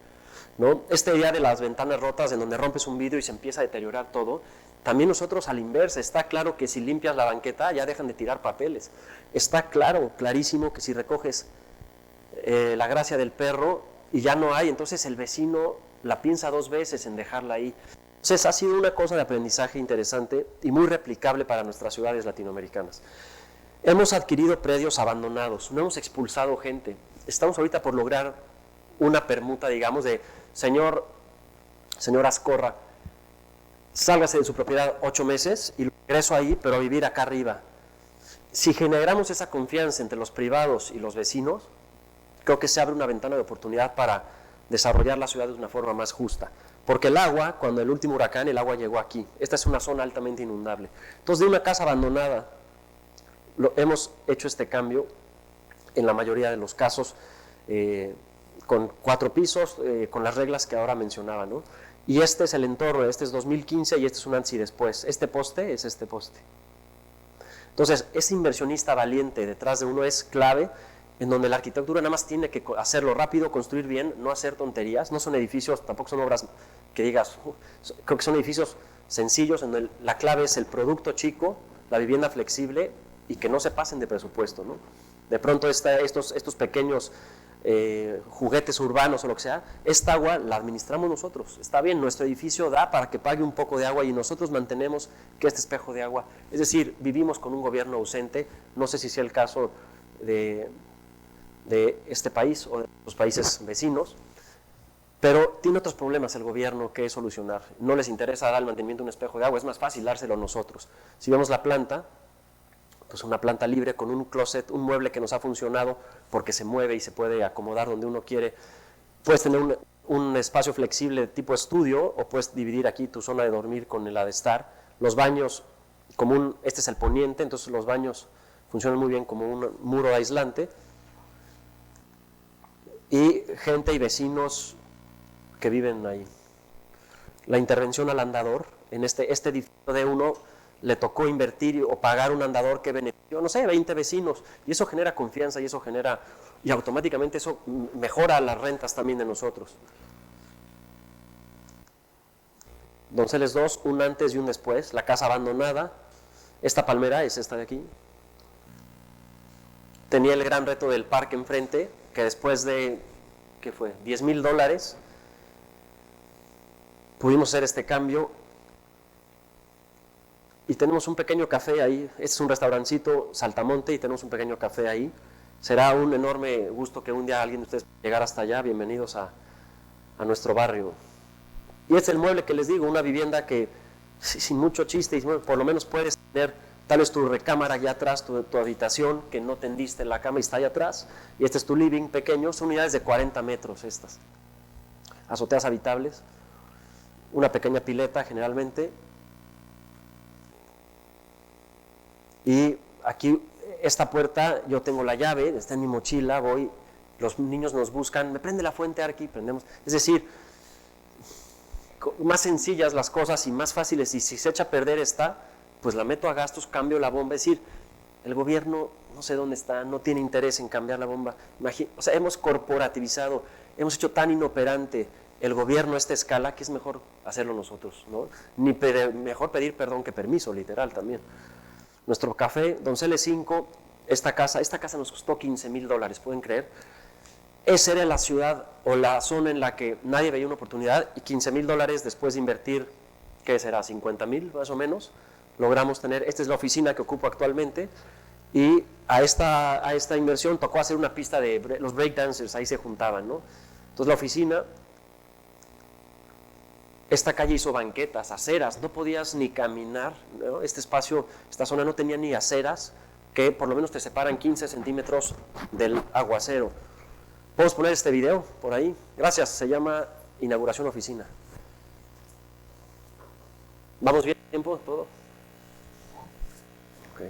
¿no? Este día de las ventanas rotas, en donde rompes un vidrio y se empieza a deteriorar todo, también nosotros a la inversa, está claro que si limpias la banqueta ya dejan de tirar papeles, está clarísimo que si recoges la gracia del perro y ya no hay, entonces el vecino la piensa 2 veces en dejarla ahí. Entonces ha sido una cosa de aprendizaje interesante y muy replicable para nuestras ciudades latinoamericanas. Hemos adquirido predios abandonados, no hemos expulsado gente. Estamos ahorita por lograr una permuta, digamos, de señor Azcorra, sálgase de su propiedad 8 meses y regreso ahí, pero a vivir acá arriba. Si generamos esa confianza entre los privados y los vecinos, creo que se abre una ventana de oportunidad para desarrollar la ciudad de una forma más justa. Porque el agua, cuando el último huracán, el agua llegó aquí. Esta es una zona altamente inundable. Entonces, de una casa abandonada, hemos hecho este cambio en la mayoría de los casos, con 4 pisos, con las reglas que ahora mencionaba, ¿no? Y este es el entorno, este es 2015 y este es un antes y después. Este poste es este poste. Entonces, ese inversionista valiente detrás de uno es clave, en donde la arquitectura nada más tiene que hacerlo rápido, construir bien, no hacer tonterías, no son edificios, tampoco son obras que digas, creo que son edificios sencillos, en donde la clave es el producto chico, la vivienda flexible y que no se pasen de presupuesto, ¿no? De pronto estos pequeños juguetes urbanos o lo que sea, esta agua la administramos nosotros. Está bien, nuestro edificio da para que pague un poco de agua y nosotros mantenemos que este espejo de agua, es decir, vivimos con un gobierno ausente. No sé si sea el caso de este país o de los países vecinos, pero tiene otros problemas el gobierno que solucionar. No les interesa dar el mantenimiento de un espejo de agua, es más fácil dárselo nosotros. Si vemos la planta, pues una planta libre con un closet, un mueble que nos ha funcionado porque se mueve y se puede acomodar donde uno quiere. Puedes tener un espacio flexible de tipo estudio o puedes dividir aquí tu zona de dormir con la de estar. Los baños, este es el poniente, entonces los baños funcionan muy bien como un muro aislante. Y gente y vecinos que viven ahí. La intervención al andador, en este edificio de uno le tocó invertir o pagar un andador que benefició, no sé, 20 vecinos, y eso genera confianza y automáticamente eso mejora las rentas también de nosotros. Donceles 2, un antes y un después, la casa abandonada, esta palmera es esta de aquí. Tenía el gran reto del parque enfrente, que después de, ¿qué fue?, $10,000, pudimos hacer este cambio. Y tenemos un pequeño café ahí, este es un restaurancito Saltamonte y tenemos un pequeño café ahí. Será un enorme gusto que un día alguien de ustedes llegara hasta allá. Bienvenidos a nuestro barrio. Y este es el mueble que les digo, una vivienda que sin mucho chiste, por lo menos puedes tener tal vez tu recámara allá atrás, tu habitación, que no tendiste la cama y está allá atrás, y este es tu living pequeño, son unidades de 40 metros estas. Azoteas habitables, una pequeña pileta generalmente. Y aquí, esta puerta, yo tengo la llave, está en mi mochila, voy, los niños nos buscan, me prende la fuente, Arqui, prendemos. Es decir, más sencillas las cosas y más fáciles, y si se echa a perder esta, pues la meto a gastos, cambio la bomba. Es decir, el gobierno, no sé dónde está, no tiene interés en cambiar la bomba. O sea, hemos corporativizado, hemos hecho tan inoperante el gobierno a esta escala que es mejor hacerlo nosotros, ¿no? Mejor pedir perdón que permiso, literal también. Nuestro café, Donceles 5, esta casa nos costó $15,000, ¿pueden creer? Esa era la ciudad o la zona en la que nadie veía una oportunidad, y $15,000 después de invertir, ¿qué será? $50,000 más o menos, logramos tener. Esta es la oficina que ocupo actualmente, y a esta inversión tocó hacer una pista de los breakdancers, ahí se juntaban, ¿no? Entonces la oficina, esta calle hizo banquetas, aceras, no podías ni caminar, ¿no? Este espacio, esta zona no tenía ni aceras, que por lo menos te separan 15 centímetros del aguacero. ¿Podemos poner este video por ahí? Gracias, se llama Inauguración Oficina. ¿Vamos bien? ¿Tiempo? ¿Todo? Ok.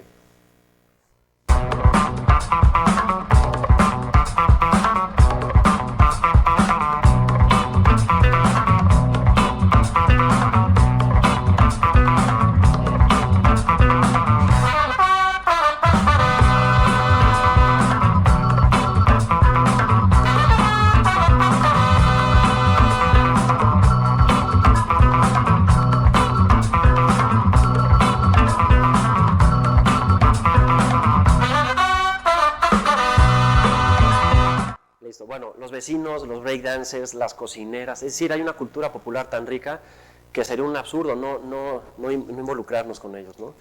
Bueno, los vecinos, los breakdancers, las cocineras, es decir, hay una cultura popular tan rica que sería un absurdo no involucrarnos con ellos, ¿no?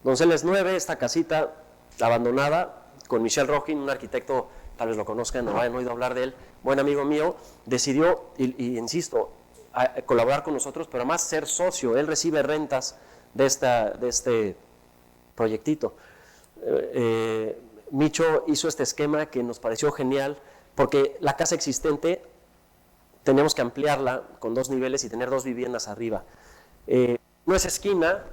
Donceles 9, esta casita abandonada, con Michel Rochin, un arquitecto, tal vez lo conozcan, no hayan oído hablar de él, buen amigo mío, decidió, y insisto, colaborar con nosotros, pero además ser socio. Él recibe rentas de este proyectito. Micho hizo este esquema que nos pareció genial, porque la casa existente tenemos que ampliarla con 2 niveles y tener 2 viviendas arriba. No es esquina,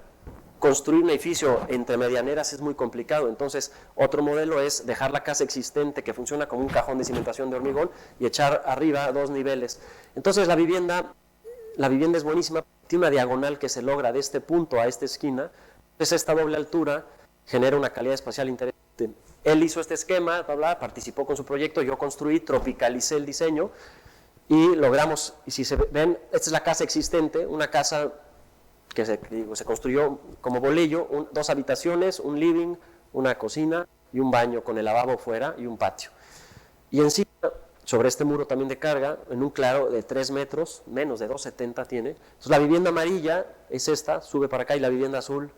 construir un edificio entre medianeras es muy complicado, entonces otro modelo es dejar la casa existente que funciona como un cajón de cimentación de hormigón y echar arriba 2 niveles. Entonces la vivienda es buenísima, tiene una diagonal que se logra de este punto a esta esquina, entonces esta doble altura genera una calidad espacial interesante. Él hizo este esquema, participó con su proyecto, yo construí, tropicalicé el diseño y logramos, y si se ven, esta es la casa existente, una casa que se construyó como bolillo, 2 habitaciones, un living, una cocina y un baño con el lavabo fuera y un patio. Y encima sobre este muro también de carga, en un claro de 3 metros, menos de 2,70 tiene. Entonces la vivienda amarilla es esta, sube para acá, y la vivienda azul.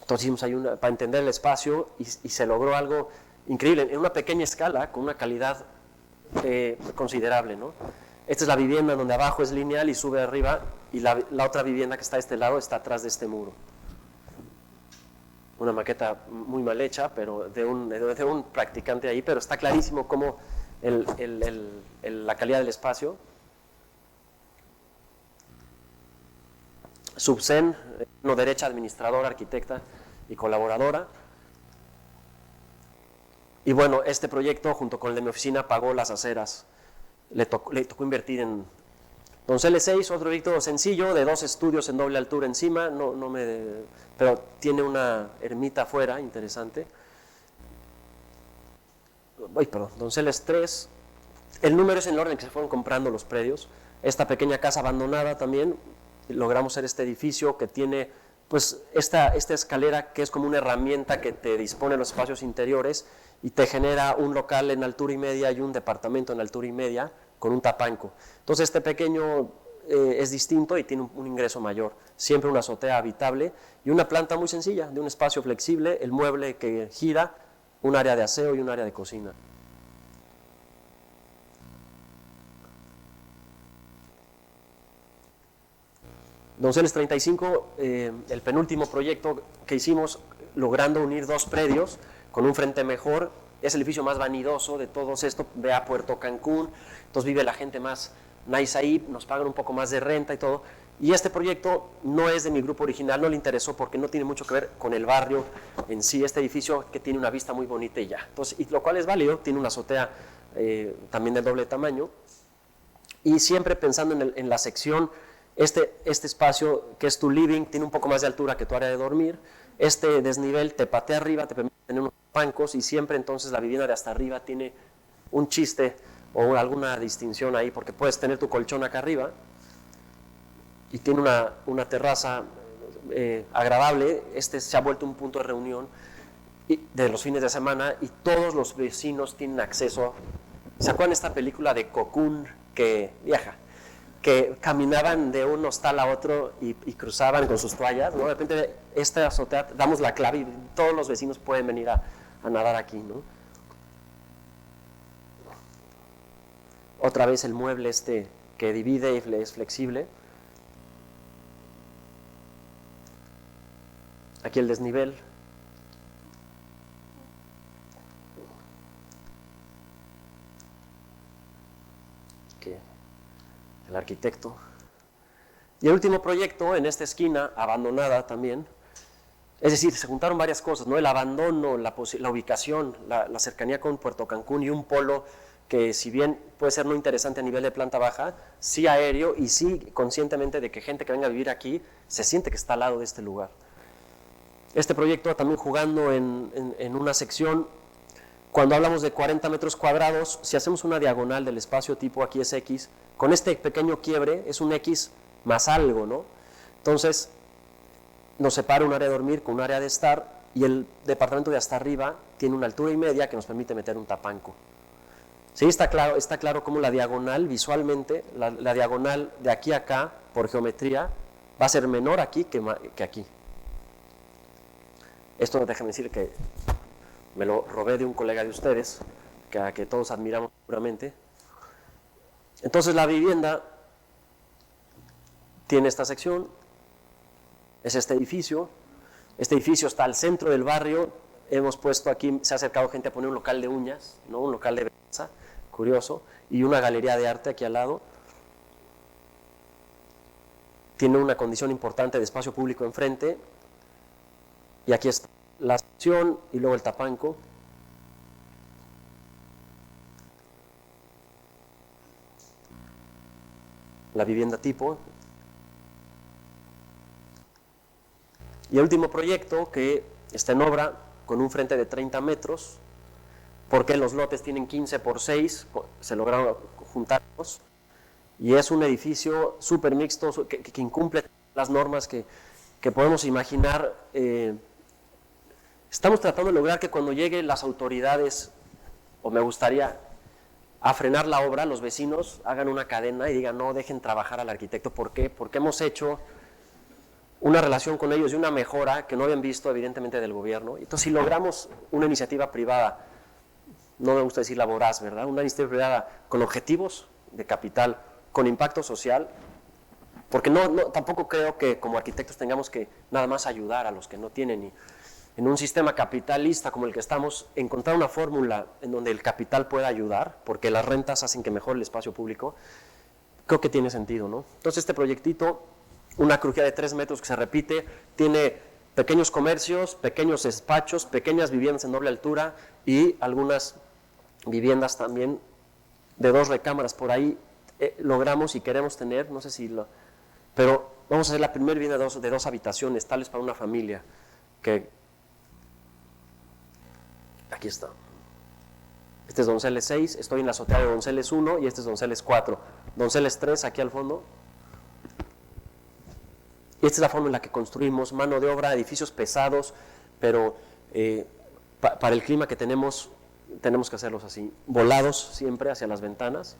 Entonces hicimos ahí para entender el espacio y se logró algo increíble, en una pequeña escala, con una calidad considerable, ¿no? Esta es la vivienda donde abajo es lineal y sube arriba, y la otra vivienda que está de este lado está atrás de este muro. Una maqueta muy mal hecha, pero de un practicante ahí, pero está clarísimo cómo la calidad del espacio. Subsen, no derecha, administradora, arquitecta y colaboradora. Y bueno, este proyecto, junto con el de mi oficina, pagó las aceras. Le tocó invertir en Donceles 6, otro proyecto sencillo, de 2 estudios en doble altura encima, pero tiene una ermita afuera, interesante. Donceles 3, el número es en el orden que se fueron comprando los predios. Esta pequeña casa abandonada también, logramos hacer este edificio que tiene pues esta escalera, que es como una herramienta que te dispone los espacios interiores y te genera un local en altura y media y un departamento en altura y media con un tapanco. Entonces este pequeño es distinto y tiene un ingreso mayor. Siempre una azotea habitable y una planta muy sencilla, de un espacio flexible, el mueble que gira, un área de aseo y un área de cocina. Donceles 35, el penúltimo proyecto que hicimos, logrando unir 2 predios con un frente mejor. Es el edificio más vanidoso de todos estos, ve a Puerto Cancún, entonces vive la gente más nice ahí, nos pagan un poco más de renta y todo. Y este proyecto no es de mi grupo original, no le interesó porque no tiene mucho que ver con el barrio en sí, este edificio que tiene una vista muy bonita y ya. Entonces, y lo cual es válido, tiene una azotea también del doble tamaño. Y siempre pensando en la sección, este espacio que es tu living tiene un poco más de altura que tu área de dormir. Este desnivel te patea arriba, te permite tener unos bancos y siempre entonces la vivienda de hasta arriba tiene un chiste o alguna distinción ahí, porque puedes tener tu colchón acá arriba y tiene una terraza agradable. Este se ha vuelto un punto de reunión de los fines de semana y todos los vecinos tienen acceso. ¿Se acuerdan de esta película de Cocoon que viaja? Que caminaban de un hostal a otro y cruzaban con sus toallas, ¿no? De repente esta azotea, damos la clave y todos los vecinos pueden venir a nadar aquí, ¿no? Otra vez el mueble que divide y es flexible. Aquí el desnivel. El arquitecto. Y el último proyecto, en esta esquina, abandonada también, es decir, se juntaron varias cosas, ¿no? El abandono, la ubicación, la cercanía con Puerto Cancún y un polo que, si bien puede ser no interesante a nivel de planta baja, sí aéreo y sí conscientemente de que gente que venga a vivir aquí se siente que está al lado de este lugar. Este proyecto también jugando en una sección. Cuando hablamos de 40 metros cuadrados, si hacemos una diagonal del espacio tipo, aquí es X, con este pequeño quiebre es un X más algo, ¿no? Entonces, nos separa un área de dormir con un área de estar y el departamento de hasta arriba tiene una altura y media que nos permite meter un tapanco. Sí, está claro cómo la diagonal, visualmente, la diagonal de aquí a acá, por geometría, va a ser menor aquí que aquí. Esto déjame decir que me lo robé de un colega de ustedes, que todos admiramos seguramente. Entonces la vivienda tiene esta sección, es este edificio está al centro del barrio. Hemos puesto aquí, se ha acercado gente a poner un local de uñas, ¿no? Un local de belleza, curioso, y una galería de arte aquí al lado. Tiene una condición importante de espacio público enfrente, y aquí está la sección y luego el tapanco. La vivienda tipo. Y el último proyecto que está en obra con un frente de 30 metros, porque los lotes tienen 15 por 6, se lograron juntarlos, y es un edificio súper mixto que incumple las normas que podemos imaginar. Estamos tratando de lograr que cuando lleguen las autoridades, o me gustaría a frenar la obra, los vecinos hagan una cadena y digan, no, dejen trabajar al arquitecto. ¿Por qué? Porque hemos hecho una relación con ellos y una mejora que no habían visto evidentemente del gobierno. Entonces, si logramos una iniciativa privada, no me gusta decir la voraz, ¿verdad? Una iniciativa privada con objetivos de capital, con impacto social, porque tampoco creo que como arquitectos tengamos que nada más ayudar a los que no tienen. Y en un sistema capitalista como el que estamos, encontrar una fórmula en donde el capital pueda ayudar, porque las rentas hacen que mejore el espacio público, creo que tiene sentido, ¿no? Entonces este proyectito, una crujía de 3 metros que se repite, tiene pequeños comercios, pequeños despachos, pequeñas viviendas en doble altura y algunas viviendas también de 2 recámaras. Por ahí logramos y queremos tener, no sé si lo... Pero vamos a hacer la primera vivienda de 2 habitaciones, tales para una familia, que... Aquí está. Este es Donceles 6, estoy en la azotea de Donceles 1 y este es Donceles 4. Donceles 3 aquí al fondo. Y esta es la forma en la que construimos, mano de obra, edificios pesados, pero para el clima que tenemos que hacerlos así, volados siempre hacia las ventanas.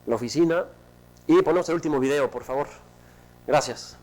La oficina, y ponemos el último video, por favor. Gracias.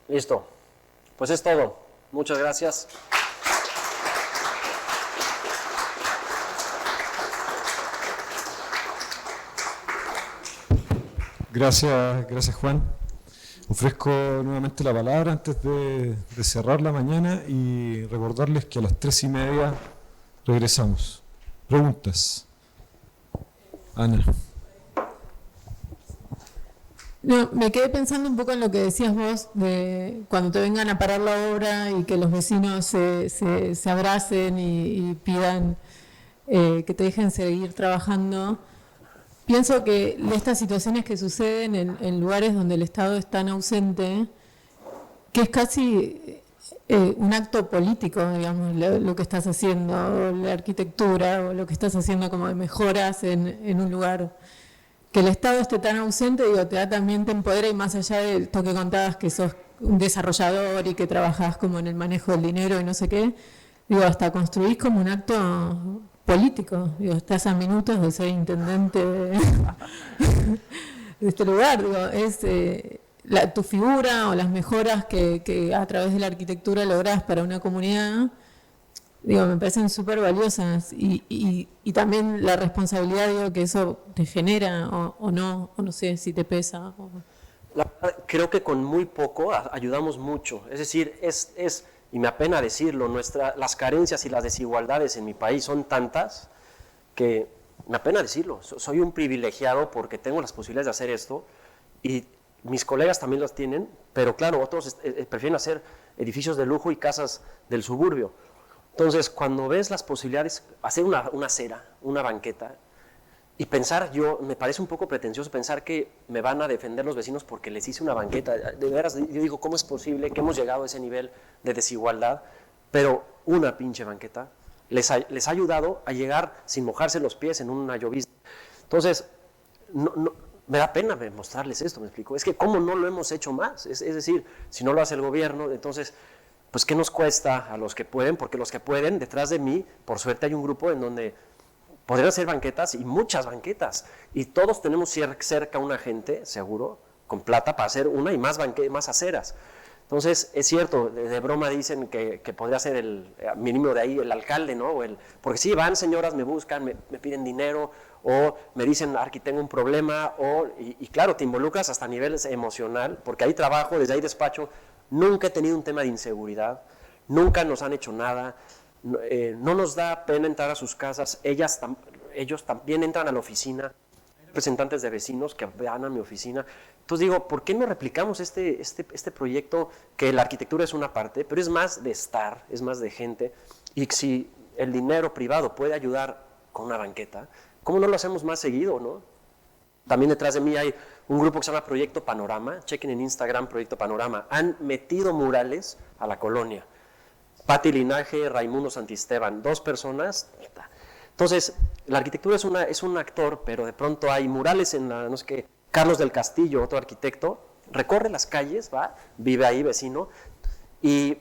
Listo. Pues es todo. Muchas gracias. Gracias Juan. Ofrezco nuevamente la palabra antes de cerrar la mañana y recordarles que a las 3:30 regresamos. Preguntas. Ana. No, me quedé pensando un poco en lo que decías vos, de cuando te vengan a parar la obra y que los vecinos se abracen y pidan que te dejen seguir trabajando. Pienso que estas situaciones que suceden en lugares donde el Estado es tan ausente, que es casi un acto político, digamos, lo que estás haciendo, o la arquitectura, o lo que estás haciendo como de mejoras en un lugar. Que el Estado esté tan ausente, digo, también te empodera, y más allá del toque que contabas que sos un desarrollador y que trabajás como en el manejo del dinero y no sé qué, digo, hasta construís como un acto político, digo, estás a minutos de ser intendente de este lugar, digo, es tu figura o las mejoras que a través de la arquitectura lográs para una comunidad, digo, me parecen súper valiosas y también la responsabilidad, digo, que eso te genera o no sé si te pesa. Creo que con muy poco ayudamos mucho, es decir, y me apena decirlo, las carencias y las desigualdades en mi país son tantas que me apena decirlo, soy un privilegiado porque tengo las posibilidades de hacer esto y mis colegas también las tienen, pero claro, otros prefieren hacer edificios de lujo y casas del suburbio. Entonces, cuando ves las posibilidades, hacer una acera, una banqueta, y pensar, me parece un poco pretencioso pensar que me van a defender los vecinos porque les hice una banqueta. De veras, yo digo, ¿cómo es posible que hemos llegado a ese nivel de desigualdad? Pero una pinche banqueta les ha ayudado a llegar sin mojarse los pies en una llovizna. Entonces, me da pena mostrarles esto, ¿me explico? Es que ¿cómo no lo hemos hecho más? Es decir, si no lo hace el gobierno, entonces, pues ¿qué nos cuesta a los que pueden? Porque los que pueden, detrás de mí, por suerte hay un grupo en donde podrían hacer banquetas y muchas banquetas. Y todos tenemos cerca una gente, seguro, con plata para hacer una y más aceras. Entonces, es cierto, de broma dicen que podría ser el mínimo de ahí el alcalde, ¿no? Porque sí, van señoras, me buscan, me piden dinero, o me dicen, aquí tengo un problema, y claro, te involucras hasta a nivel emocional, porque ahí trabajo, desde ahí despacho, nunca he tenido un tema de inseguridad, nunca nos han hecho nada, no nos da pena entrar a sus casas, ellos también entran a la oficina, representantes de vecinos que van a mi oficina. Entonces digo, ¿por qué no replicamos este proyecto? Que la arquitectura es una parte, pero es más de estar, es más de gente, y si el dinero privado puede ayudar con una banqueta, ¿cómo no lo hacemos más seguido, no? También detrás de mí hay un grupo que se llama Proyecto Panorama, chequen en Instagram Proyecto Panorama, han metido murales a la colonia. Pati Linaje, Raimundo Santisteban, 2 personas. Entonces, la arquitectura es un actor, pero de pronto hay murales en no sé qué, Carlos del Castillo, otro arquitecto, recorre las calles, vive ahí, vecino, y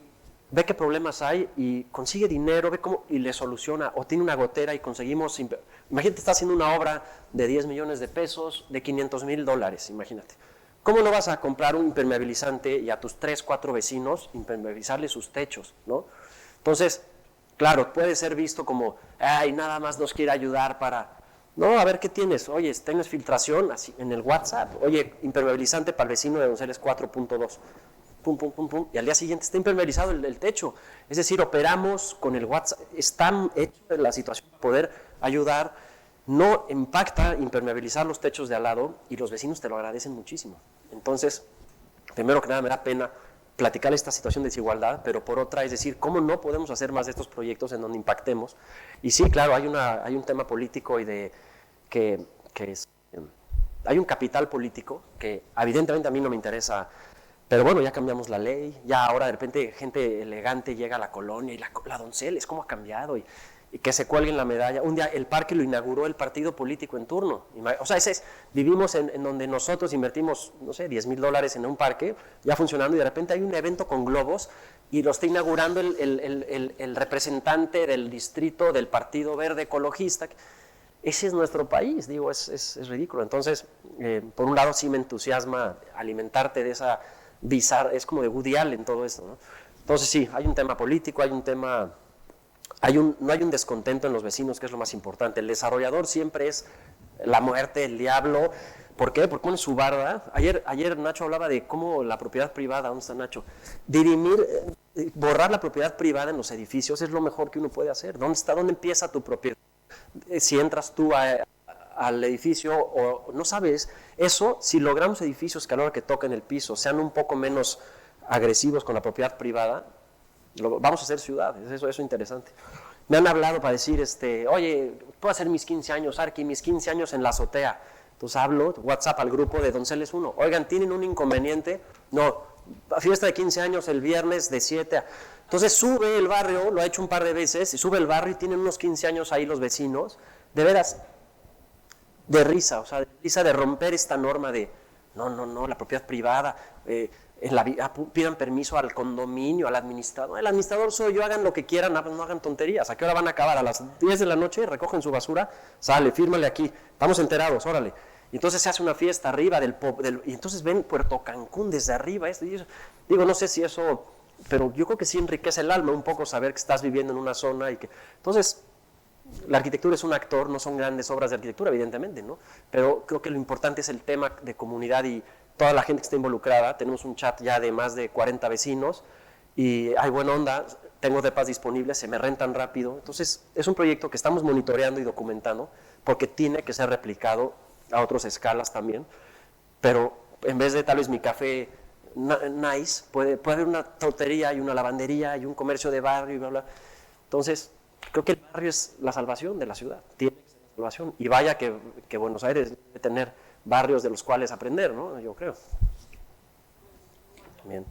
ve qué problemas hay y consigue dinero, ve cómo y le soluciona, o tiene una gotera y conseguimos, imagínate, está haciendo una obra de 10 millones de pesos, de $500,000, imagínate. ¿Cómo no vas a comprar un impermeabilizante y a tus 3, 4 vecinos impermeabilizarles sus techos, ¿no? Entonces, claro, puede ser visto como, ay, nada más nos quiere ayudar para... No, a ver, ¿qué tienes? Oye, ¿tienes filtración? Así, en el WhatsApp. Oye, impermeabilizante para el vecino de Donceles 4.2. Pum, pum, pum, pum. Y al día siguiente está impermeabilizado el techo. Es decir, operamos con el WhatsApp. Está hecho la situación para poder ayudar. No impacta impermeabilizar los techos de al lado y los vecinos te lo agradecen muchísimo. Entonces, primero que nada me da pena platicar esta situación de desigualdad, pero por otra, es decir, ¿cómo no podemos hacer más de estos proyectos en donde impactemos? Y sí, claro, hay un tema político y hay un capital político que evidentemente a mí no me interesa, pero bueno, ya cambiamos la ley, ya ahora de repente gente elegante llega a la colonia y la Donceles, ¿cómo ha cambiado? Y que se cuelguen la medalla. Un día el parque lo inauguró el partido político en turno. O sea, vivimos en donde nosotros invertimos, no sé, $10,000 en un parque, ya funcionando, y de repente hay un evento con globos y lo está inaugurando el representante del distrito del Partido Verde Ecologista. Ese es nuestro país, digo, es ridículo. Entonces, por un lado sí me entusiasma alimentarte de esa bizarra, es como de Woody Allen todo esto, ¿no? Entonces sí, hay un tema político, hay un tema... no hay un descontento en los vecinos, que es lo más importante. El desarrollador siempre es la muerte, el diablo. ¿Por qué? Porque pone su barda. Ayer Nacho hablaba de cómo la propiedad privada, ¿dónde está Nacho? Borrar la propiedad privada en los edificios es lo mejor que uno puede hacer. ¿Dónde empieza tu propiedad? Si entras tú al edificio o no sabes, eso, si logramos edificios que a la hora que toquen el piso sean un poco menos agresivos con la propiedad privada, vamos a hacer ciudades, eso es interesante. Me han hablado para decir, oye, puedo hacer mis 15 años, Arqui, mis 15 años en la azotea. Entonces hablo, WhatsApp al grupo de Donceles 1. Oigan, ¿tienen un inconveniente? No, fiesta de 15 años el viernes de 7 a... Entonces sube el barrio, lo ha hecho un par de veces, y sube el barrio y tienen unos 15 años ahí los vecinos, de veras, de risa, o sea, de risa de romper esta norma de, no, la propiedad privada, pidan permiso al condominio, al administrador. El administrador soy yo, hagan lo que quieran, no hagan tonterías. ¿A qué hora van a acabar? A las 10 de la noche, recogen su basura, sale, fírmale aquí, estamos enterados, órale. Y entonces se hace una fiesta arriba y entonces ven Puerto Cancún desde arriba. Digo, no sé si eso pero yo creo que sí enriquece el alma un poco saber que estás viviendo en una zona y que... Entonces, la arquitectura es un actor, no son grandes obras de arquitectura, evidentemente, ¿no? Pero creo que lo importante es el tema de comunidad y toda la gente que está involucrada. Tenemos un chat ya de más de 40 vecinos y hay buena onda, tengo depas disponibles, se me rentan rápido. Entonces, es un proyecto que estamos monitoreando y documentando porque tiene que ser replicado a otras escalas también. Pero en vez de tal vez mi café nice, puede haber una tortería y una lavandería y un comercio de barrio y bla, bla. Entonces, creo que el barrio es la salvación de la ciudad, tiene que ser la salvación. Y vaya que Buenos Aires debe tener barrios de los cuales aprender, ¿no? Yo creo. Bien.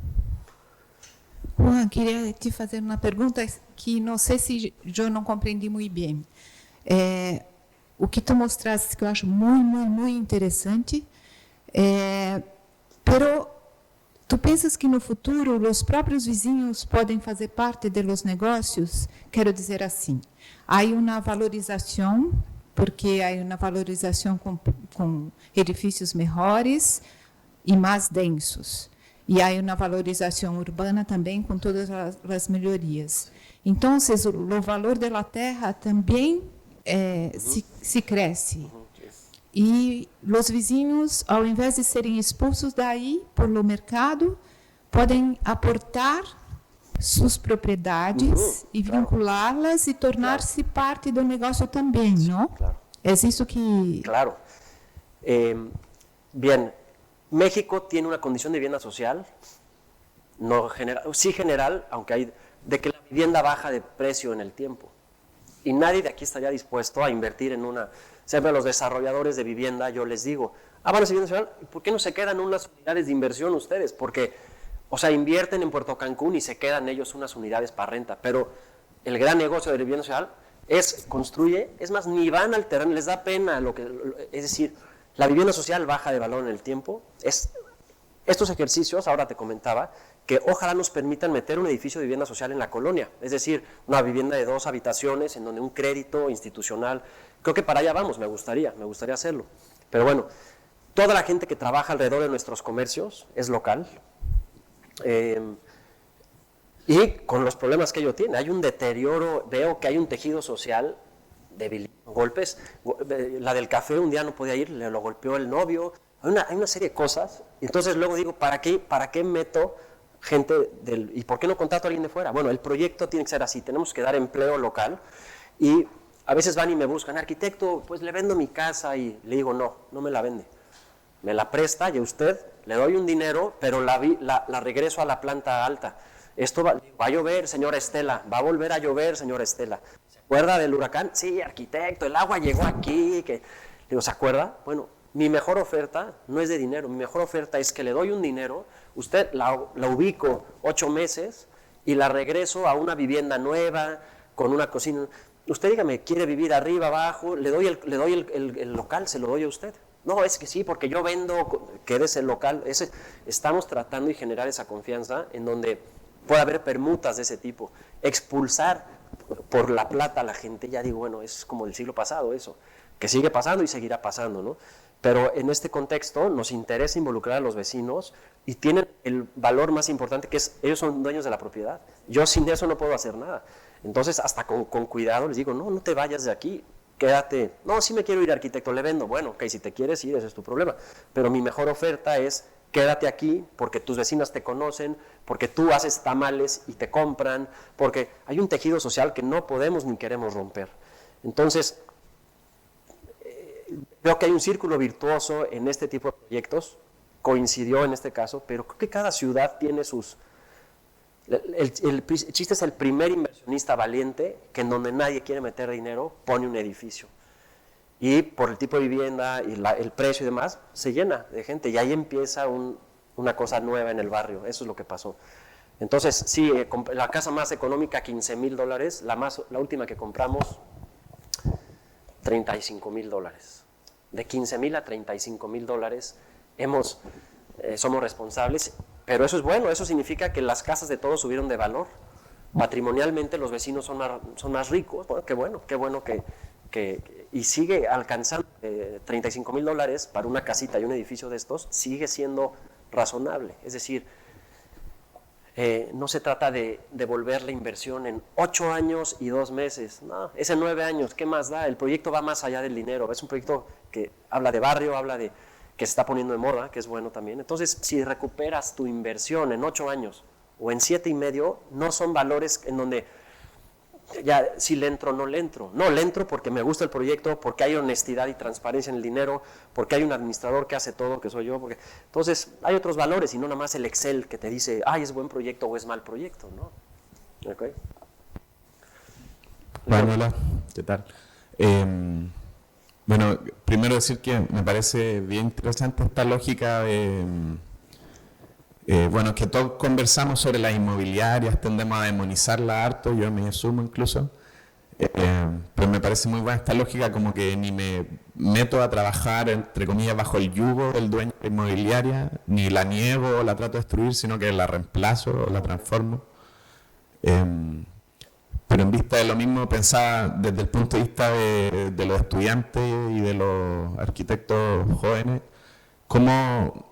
Juan, queria te fazer uma pergunta que não sei se eu não compreendi muito bem. O que tu mostraste que eu acho muito interessante, pero tu pensas que no futuro os próprios vizinhos podem fazer parte dos negócios? Quero dizer assim, há uma valorização, porque há uma valorização com edifícios melhores e mais densos. E há uma valorização urbana também com todas as melhorias. Então, o valor da terra também se cresce. E os vizinhos, ao invés de serem expulsos daí pelo mercado, podem aportar suas propriedades e vinculá-las e tornar-se parte do negócio também, não? Claro. É isso que... Claro. Bien, México tiene una condición de vivienda social, no general, sí general, aunque hay, de que la vivienda baja de precio en el tiempo. Y nadie de aquí estaría dispuesto a invertir en una... Siempre a los desarrolladores de vivienda yo les digo, van a ser vivienda social, ¿por qué no se quedan unas unidades de inversión ustedes? Porque, o sea, invierten en Puerto Cancún y se quedan ellos unas unidades para renta, pero el gran negocio de la vivienda social es construye, es más, ni van al terreno, les da pena es decir, la vivienda social baja de valor en el tiempo. Estos ejercicios, ahora te comentaba, que ojalá nos permitan meter un edificio de vivienda social en la colonia, es decir, una vivienda de 2 habitaciones en donde un crédito institucional, creo que para allá vamos, me gustaría hacerlo. Pero bueno, toda la gente que trabaja alrededor de nuestros comercios es local, y con los problemas que ello tiene, hay un deterioro, veo que hay un tejido social débil, golpes, la del café un día no podía ir, le lo golpeó el novio, hay una serie de cosas, y entonces luego digo, ¿para qué meto gente y por qué no contrato a alguien de fuera? Bueno, el proyecto tiene que ser así, tenemos que dar empleo local, y a veces van y me buscan, arquitecto, pues le vendo mi casa, y le digo, no me la vende, me la presta, y a usted le doy un dinero, pero la regreso a la planta alta. Esto va a llover, señora Estela, va a volver a llover, señora Estela. ¿Se acuerda del huracán? Sí, arquitecto, el agua llegó aquí. Digo, ¿se acuerda? Bueno, mi mejor oferta no es de dinero, mi mejor oferta es que le doy un dinero, usted la ubico 8 meses y la regreso a una vivienda nueva, con una cocina. Usted dígame, ¿quiere vivir arriba, abajo? Le doy el local, se lo doy a usted. No, es que sí, porque yo vendo, quédese el local. Estamos tratando de generar esa confianza en donde puede haber permutas de ese tipo. Expulsar por la plata a la gente, ya digo, bueno, es como del siglo pasado eso, que sigue pasando y seguirá pasando, ¿no? Pero en este contexto nos interesa involucrar a los vecinos y tienen el valor más importante que es, ellos son dueños de la propiedad. Yo sin eso no puedo hacer nada. Entonces, hasta con cuidado les digo, no te vayas de aquí, quédate. No, sí me quiero ir, arquitecto, le vendo. Bueno, ok, si te quieres ir, ese es tu problema. Pero mi mejor oferta es, quédate aquí porque tus vecinas te conocen, porque tú haces tamales y te compran, porque hay un tejido social que no podemos ni queremos romper. Entonces, veo que hay un círculo virtuoso en este tipo de proyectos, coincidió en este caso, pero creo que cada ciudad tiene sus... El chiste es el primer inversionista valiente que en donde nadie quiere meter dinero, pone un edificio. Y por el tipo de vivienda y el precio y demás, se llena de gente y ahí empieza una cosa nueva en el barrio. Eso es lo que pasó. Entonces, sí, la casa más económica, $15,000, la última que compramos, $35,000. De $15,000 a $35,000 somos responsables, pero eso es bueno, eso significa que las casas de todos subieron de valor. Patrimonialmente los vecinos son más ricos. Bueno, qué bueno que y sigue alcanzando $35,000 para una casita y un edificio de estos, sigue siendo razonable. Es decir, no se trata de devolver la inversión en 8 años y 2 meses, no, es en 9 años, ¿qué más da? El proyecto va más allá del dinero, es un proyecto que habla de barrio, habla de que se está poniendo de moda, que es bueno también. Entonces, si recuperas tu inversión en 8 años o en 7 y medio, no son valores en donde ya si le entro o no le entro. No, le entro porque me gusta el proyecto, porque hay honestidad y transparencia en el dinero, porque hay un administrador que hace todo, que soy yo. Entonces, hay otros valores y no nada más el Excel que te dice, ay, es buen proyecto o es mal proyecto, ¿no? Okay. Bueno, hola, ¿qué tal? Bueno, primero decir que me parece bien interesante esta lógica de... bueno, que todos conversamos sobre las inmobiliarias, tendemos a demonizarla harto, yo me sumo incluso, pero me parece muy buena esta lógica, como que ni me meto a trabajar, entre comillas, bajo el yugo del dueño de la inmobiliaria, ni la niego o la trato de destruir, sino que la reemplazo o la transformo. Pero en vista de lo mismo, pensaba desde el punto de vista de los estudiantes y de los arquitectos jóvenes, ¿cómo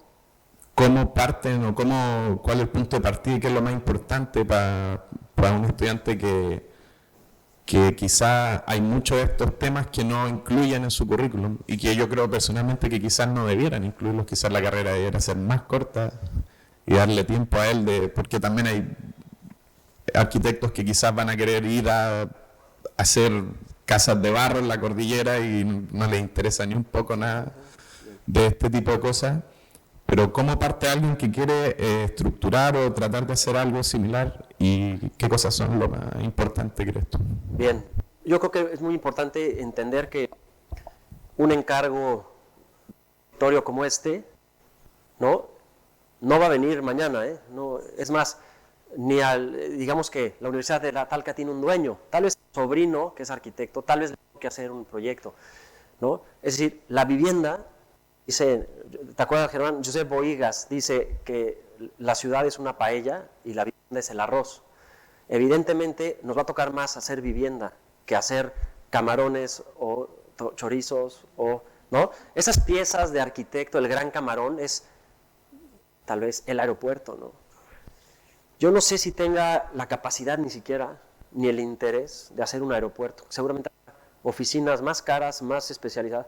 parten o cuál es el punto de partida y qué es lo más importante para un estudiante que quizás hay muchos de estos temas que no incluyen en su currículum y que yo creo personalmente que quizás no debieran incluirlos, quizás la carrera debiera ser más corta y darle tiempo a él, porque también hay arquitectos que quizás van a querer ir a hacer casas de barro en la cordillera y no les interesa ni un poco nada de este tipo de cosas. Pero ¿cómo parte alguien que quiere estructurar o tratar de hacer algo similar y qué cosas son lo más importante, crees tú? Bien, yo creo que es muy importante entender que un encargo como este, no va a venir mañana, no, es más, digamos que la Universidad de la Talca tiene un dueño, tal vez un sobrino que es arquitecto, tal vez le tenga que hacer un proyecto, ¿no? Es decir, la vivienda... Dice, ¿te acuerdas, Germán? Josep Boigas dice que la ciudad es una paella y la vivienda es el arroz. Evidentemente nos va a tocar más hacer vivienda que hacer camarones o chorizos, ¿no? Esas piezas de arquitecto, el gran camarón es tal vez el aeropuerto, ¿no? Yo no sé si tenga la capacidad ni siquiera, ni el interés de hacer un aeropuerto. Seguramente oficinas más caras, más especializadas.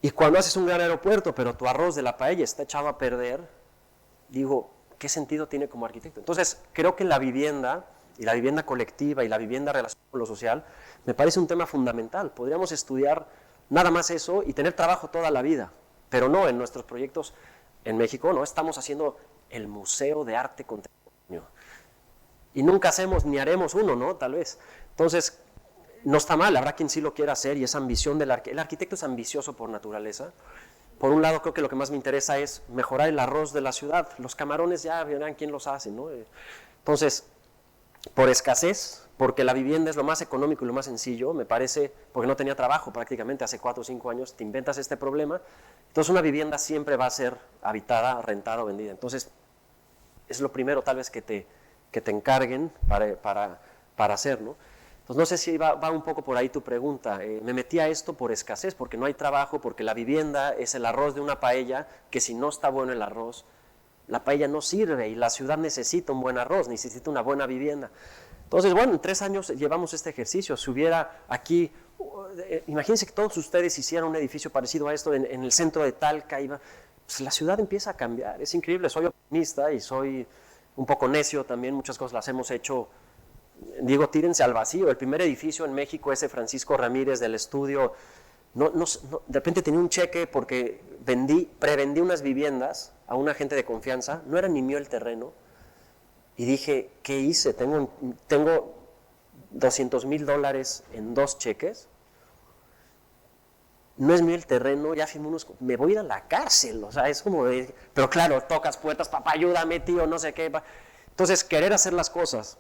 Y cuando haces un gran aeropuerto, pero tu arroz de la paella está echado a perder, digo, ¿qué sentido tiene como arquitecto? Entonces, creo que la vivienda, y la vivienda colectiva, y la vivienda relacionada con lo social, me parece un tema fundamental. Podríamos estudiar nada más eso y tener trabajo toda la vida, pero no en nuestros proyectos en México, no estamos haciendo el Museo de Arte Contemporáneo. Y nunca hacemos ni haremos uno, ¿no? Tal vez. Entonces, no está mal, habrá quien sí lo quiera hacer y esa ambición el arquitecto es ambicioso por naturaleza. Por un lado, creo que lo que más me interesa es mejorar el arroz de la ciudad. Los camarones ya verán quién los hace, ¿no? Entonces, por escasez, porque la vivienda es lo más económico y lo más sencillo, me parece, porque no tenía trabajo prácticamente hace 4 o 5 años, te inventas este problema, entonces una vivienda siempre va a ser habitada, rentada o vendida. Entonces, es lo primero tal vez que te encarguen para hacer, ¿no? Pues no sé si va un poco por ahí tu pregunta. Me metí a esto por escasez, porque no hay trabajo, porque la vivienda es el arroz de una paella, que si no está bueno el arroz, la paella no sirve y la ciudad necesita un buen arroz, necesita una buena vivienda. Entonces, bueno, en 3 años llevamos este ejercicio. Si hubiera aquí, imagínense que todos ustedes hicieran un edificio parecido a esto en el centro de Talca, pues la ciudad empieza a cambiar. Es increíble, soy optimista y soy un poco necio también, muchas cosas las hemos hecho. Digo, tírense al vacío. El primer edificio en México, ese Francisco Ramírez del estudio, de repente tenía un cheque porque prevendí unas viviendas a una gente de confianza, no era ni mío el terreno, y dije, ¿qué hice? Tengo $200,000 en 2 cheques, no es mío el terreno, ya firmé me voy a ir a la cárcel, o sea, es como, pero claro, tocas puertas, papá, ayúdame, tío, no sé qué. Entonces, querer hacer las cosas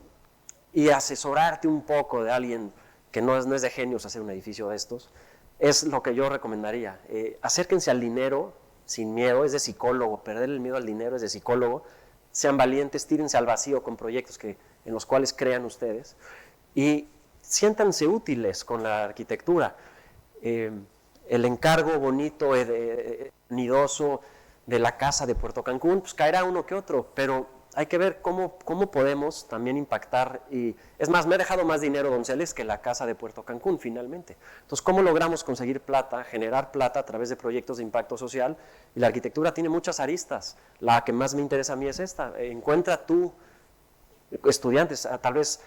y asesorarte un poco de alguien que no es de genios hacer un edificio de estos, es lo que yo recomendaría. Acérquense al dinero sin miedo, es de psicólogo, perder el miedo al dinero es de psicólogo, sean valientes, tírense al vacío con proyectos en los cuales crean ustedes y siéntanse útiles con la arquitectura. El encargo bonito, nidoso de la casa de Puerto Cancún, pues caerá uno que otro, pero hay que ver cómo podemos también impactar. Y es más, me he dejado más dinero Donceles que la casa de Puerto Cancún finalmente. Entonces, ¿cómo logramos conseguir plata, generar plata a través de proyectos de impacto social? Y la arquitectura tiene muchas aristas. La que más me interesa a mí es esta. Encuentra tú estudiantes, tal vez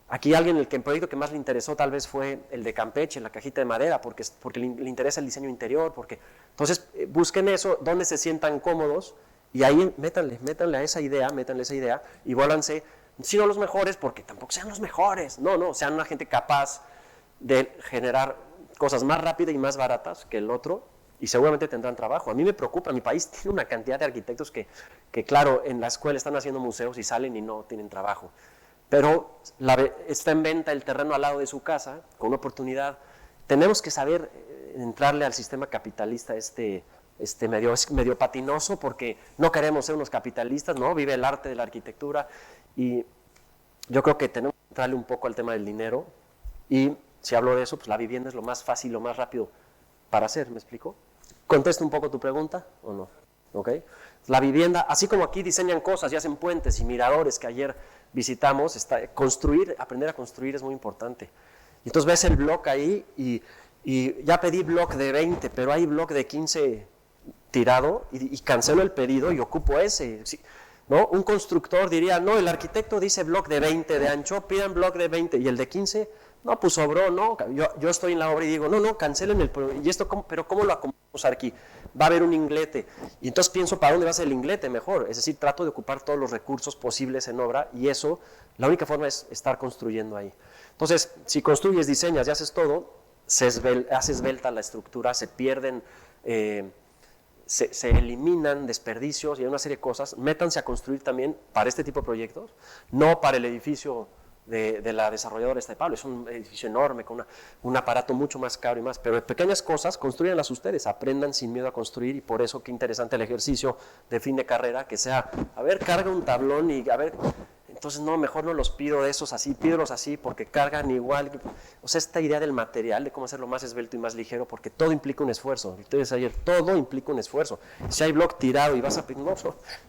aquí alguien el proyecto que más le interesó tal vez fue el de Campeche, la cajita de madera, porque le interesa el diseño interior, entonces busquen eso, donde se sientan cómodos, y ahí métanle a esa idea, y vuélvanse, si no los mejores, porque tampoco sean los mejores, no, sean una gente capaz de generar cosas más rápidas y más baratas que el otro, y seguramente tendrán trabajo. A mí me preocupa, mi país tiene una cantidad de arquitectos que claro, en la escuela están haciendo museos y salen y no tienen trabajo, pero está en venta el terreno al lado de su casa, con una oportunidad. Tenemos que saber entrarle al sistema capitalista es medio patinoso, porque no queremos ser unos capitalistas, ¿no? Vive el arte de la arquitectura, y yo creo que tenemos que entrarle un poco al tema del dinero, y si hablo de eso, pues la vivienda es lo más fácil, lo más rápido para hacer, ¿me explico? ¿Contesto un poco tu pregunta o no? ¿Ok? La vivienda, así como aquí diseñan cosas y hacen puentes y miradores que ayer visitamos, aprender a construir es muy importante. Y entonces ves el bloque ahí y ya pedí bloque de 20, pero hay bloque de 15 tirado y cancelo el pedido y ocupo ese, ¿no? Un constructor diría, no, el arquitecto dice bloque de 20 de ancho, pidan bloque de 20, y el de 15, no, pues sobró, no, yo estoy en la obra y digo, no, cancelen y esto, pero ¿cómo lo acomodamos aquí? Va a haber un inglete, y entonces pienso, ¿para dónde va a ser el inglete mejor? Es decir, trato de ocupar todos los recursos posibles en obra, y eso, la única forma es estar construyendo ahí. Entonces, si construyes, diseñas y haces todo, hace esbelta la estructura, se pierden, se eliminan desperdicios y hay una serie de cosas. Métanse a construir también para este tipo de proyectos, no para el edificio de la desarrolladora esta de Pablo, es un edificio enorme con un aparato mucho más caro y más, pero pequeñas cosas, construyanlas ustedes, aprendan sin miedo a construir, y por eso qué interesante el ejercicio de fin de carrera, que sea, a ver, carga un tablón y a ver, entonces no, mejor no los pido de esos así, pídelos así porque cargan igual, o sea, esta idea del material, de cómo hacerlo más esbelto y más ligero, porque todo implica un esfuerzo, ustedes ayer, todo implica un esfuerzo, si hay bloque tirado y vas a pedir, no,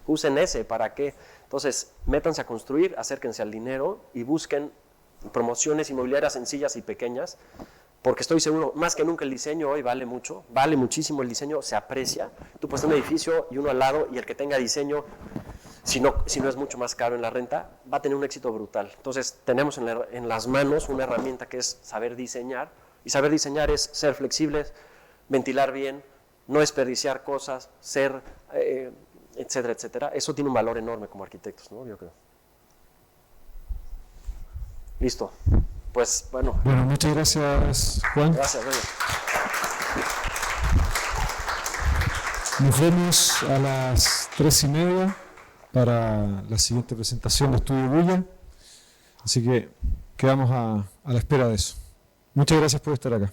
usen ese, ¿para qué? Entonces, métanse a construir, acérquense al dinero y busquen promociones inmobiliarias sencillas y pequeñas, porque estoy seguro, más que nunca el diseño hoy vale mucho, vale muchísimo el diseño, se aprecia. Tú puedes tener un edificio y uno al lado, y el que tenga diseño, si no es mucho más caro en la renta, va a tener un éxito brutal. Entonces, tenemos en las manos una herramienta que es saber diseñar, y saber diseñar es ser flexibles, ventilar bien, no desperdiciar cosas, ser... etcétera, etcétera. Eso tiene un valor enorme como arquitectos, ¿no? Yo creo. Listo. Pues, bueno. Bueno, muchas gracias, Juan. Gracias, bueno. Nos vemos a las 3:30 para la siguiente presentación de Estudio Bulla. Así que quedamos a la espera de eso. Muchas gracias por estar acá.